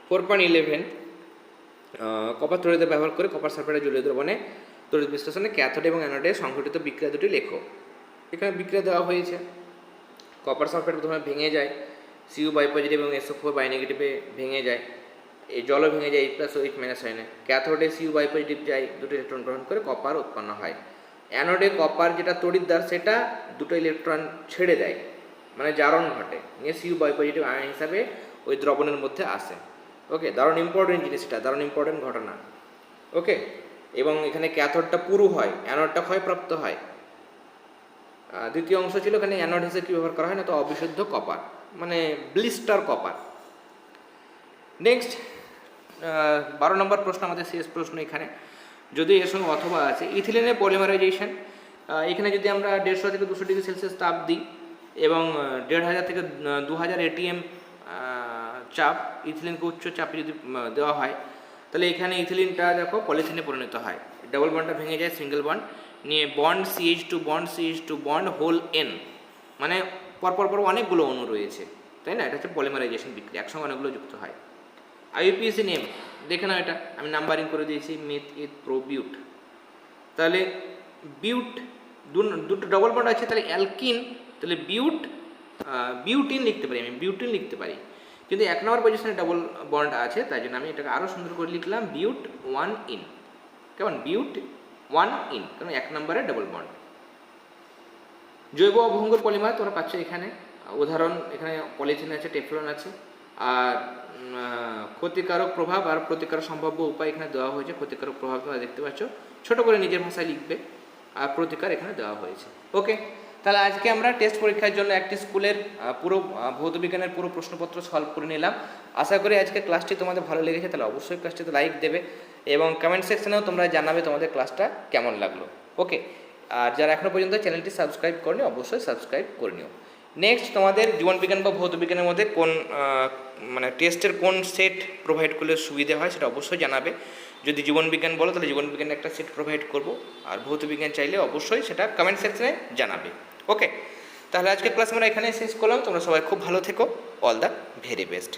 4.11 কপার তড়িৎ ব্যবহার করে কপার সালফেটের জলীয় দ্রবণে তড়িৎ বিশ্লেষণে ক্যাথোড এবং অ্যানোডে সংঘটিত বিক্রিয়া দুটি লেখো। এখানে বিক্রিয়া দেওয়া হয়েছে, কপার সালফেট প্রথমে ভেঙে যায়, Cu বাই পজিটিভ এবং SO4 বাই নেগেটিভে ভেঙে যায়, এই জলও ভেঙে যায় H+OH- আয়নে। ক্যাথোডে Cu বাই পজিটিভ যায়, দুটো ইলেকট্রন গ্রহণ করে কপার উৎপন্ন হয়। অ্যানোডে কপার যেটা তড়িৎদ্বার সেটা দুটো ইলেকট্রন ছেড়ে দেয়, মানে জারণ ঘটে, নিয়ে Cu বাই পজিটিভ আয়ন হিসাবে ওই দ্রবণের মধ্যে আসে। ওকে, দারুণ ইম্পর্টেন্ট জিনিসটা, দারুণ ইম্পর্টেন্ট ঘটনা। ওকে, এবং এখানে ক্যাথোডটা পুরু হয়, অ্যানোডটা ক্ষয়প্রাপ্ত হয়। দ্বিতীয় অংশ ছিল এখানে অ্যানোড হিসেবে কী ব্যবহার করা হয় না, তো অবিশুদ্ধ কপার, মানে ব্লিস্টার কপার। নেক্সট 12 নম্বর প্রশ্ন, আমাদের শেষ প্রশ্ন এখানে, যদি এর সঙ্গে অথবা আছে ইথিলিনের পলিমারাইজেশন। এখানে যদি আমরা 150 থেকে 200 ডিগ্রি সেলসিয়াস তাপ দিই এবং 1500 থেকে 2000 ATM চাপ, ইথিলিনকে উচ্চ চাপে যদি দেওয়া হয়, তাহলে এখানে ইথিলিনটা দেখো পলিথিনে পরিণত হয়, ডাবল বন্ডটা ভেঙে যায়, সিঙ্গেল বন্ড নিয়ে বন্ড CH2 বন্ড হোল N, মানে পরপর অনেকগুলো অণু রয়েছে, তাই না? এটা হচ্ছে পলিমারাইজেশন বিক্রিয়া, একসঙ্গে অনেকগুলো যুক্ত হয়। IUPAC নেম দেখে নাও, এটা আমি নাম্বারিং করে দিয়েছি, মেথ ইথ প্রোবিউট। তাহলে বিউট দুটো ডবল বন্ড আছে, তাহলে অ্যালকিন, তাহলে বিউটিন লিখতে পারি, আমি বিউটিন লিখতে পারি, কিন্তু 1 নম্বর পজিশনে ডবল বন্ড আছে, তাই জন্য আমি এটাকে আরও সুন্দর করে লিখলাম বিউট 1 ইন। কেমন? বিউট 1 ইন, কারণ 1 নম্বরে ডবল বন্ড। জৈব অভঙ্গুর পলিমার তোমরা পাচ্ছ এখানে উদাহরণ, এখানে পলিথিন আছে, টেফলন আছে, আর ক্ষতিকারক প্রভাব আর প্রতিকার সম্ভাব্য উপায় এখানে দেওয়া হয়েছে। ক্ষতিকারক প্রভাব তোমরা দেখতে পাচ্ছ, ছোট করে নিজের ভাষায় লিখবে, আর প্রতিকার এখানে দেওয়া হয়েছে। ওকে, তাহলে আজকে আমরা টেস্ট পরীক্ষার জন্য একটি স্কুলের পুরো ভৌতবিজ্ঞানের পুরো প্রশ্নপত্র সলভ করে নিলাম। আশা করি আজকে ক্লাসটি তোমাদের ভালো লেগেছে, তাহলে অবশ্যই ক্লাসটিতে লাইক দেবে এবং কমেন্ট সেকশনেও তোমরা জানাবে তোমাদের ক্লাসটা কেমন লাগলো। ওকে, আর যারা এখনও পর্যন্ত চ্যানেলটি সাবস্ক্রাইব করনি অবশ্যই সাবস্ক্রাইব করে নিও। নেক্সট তোমাদের জীবনবিজ্ঞান বা ভৌতবিজ্ঞানের মধ্যে কোন মানে টেস্টের কোন সেট প্রোভাইড করলে সুবিধে হয় সেটা অবশ্যই জানাবে। যদি জীবনবিজ্ঞান বলো তাহলে জীবনবিজ্ঞানের একটা সেট প্রোভাইড করব, আর ভৌতবিজ্ঞান চাইলে অবশ্যই সেটা কমেন্ট সেকশনে জানাবে। ওকে, তাহলে আজকে ক্লাস আমরা এখানে শেষ করলাম। তোমরা সবাই খুব ভালো থেকো। All the very best.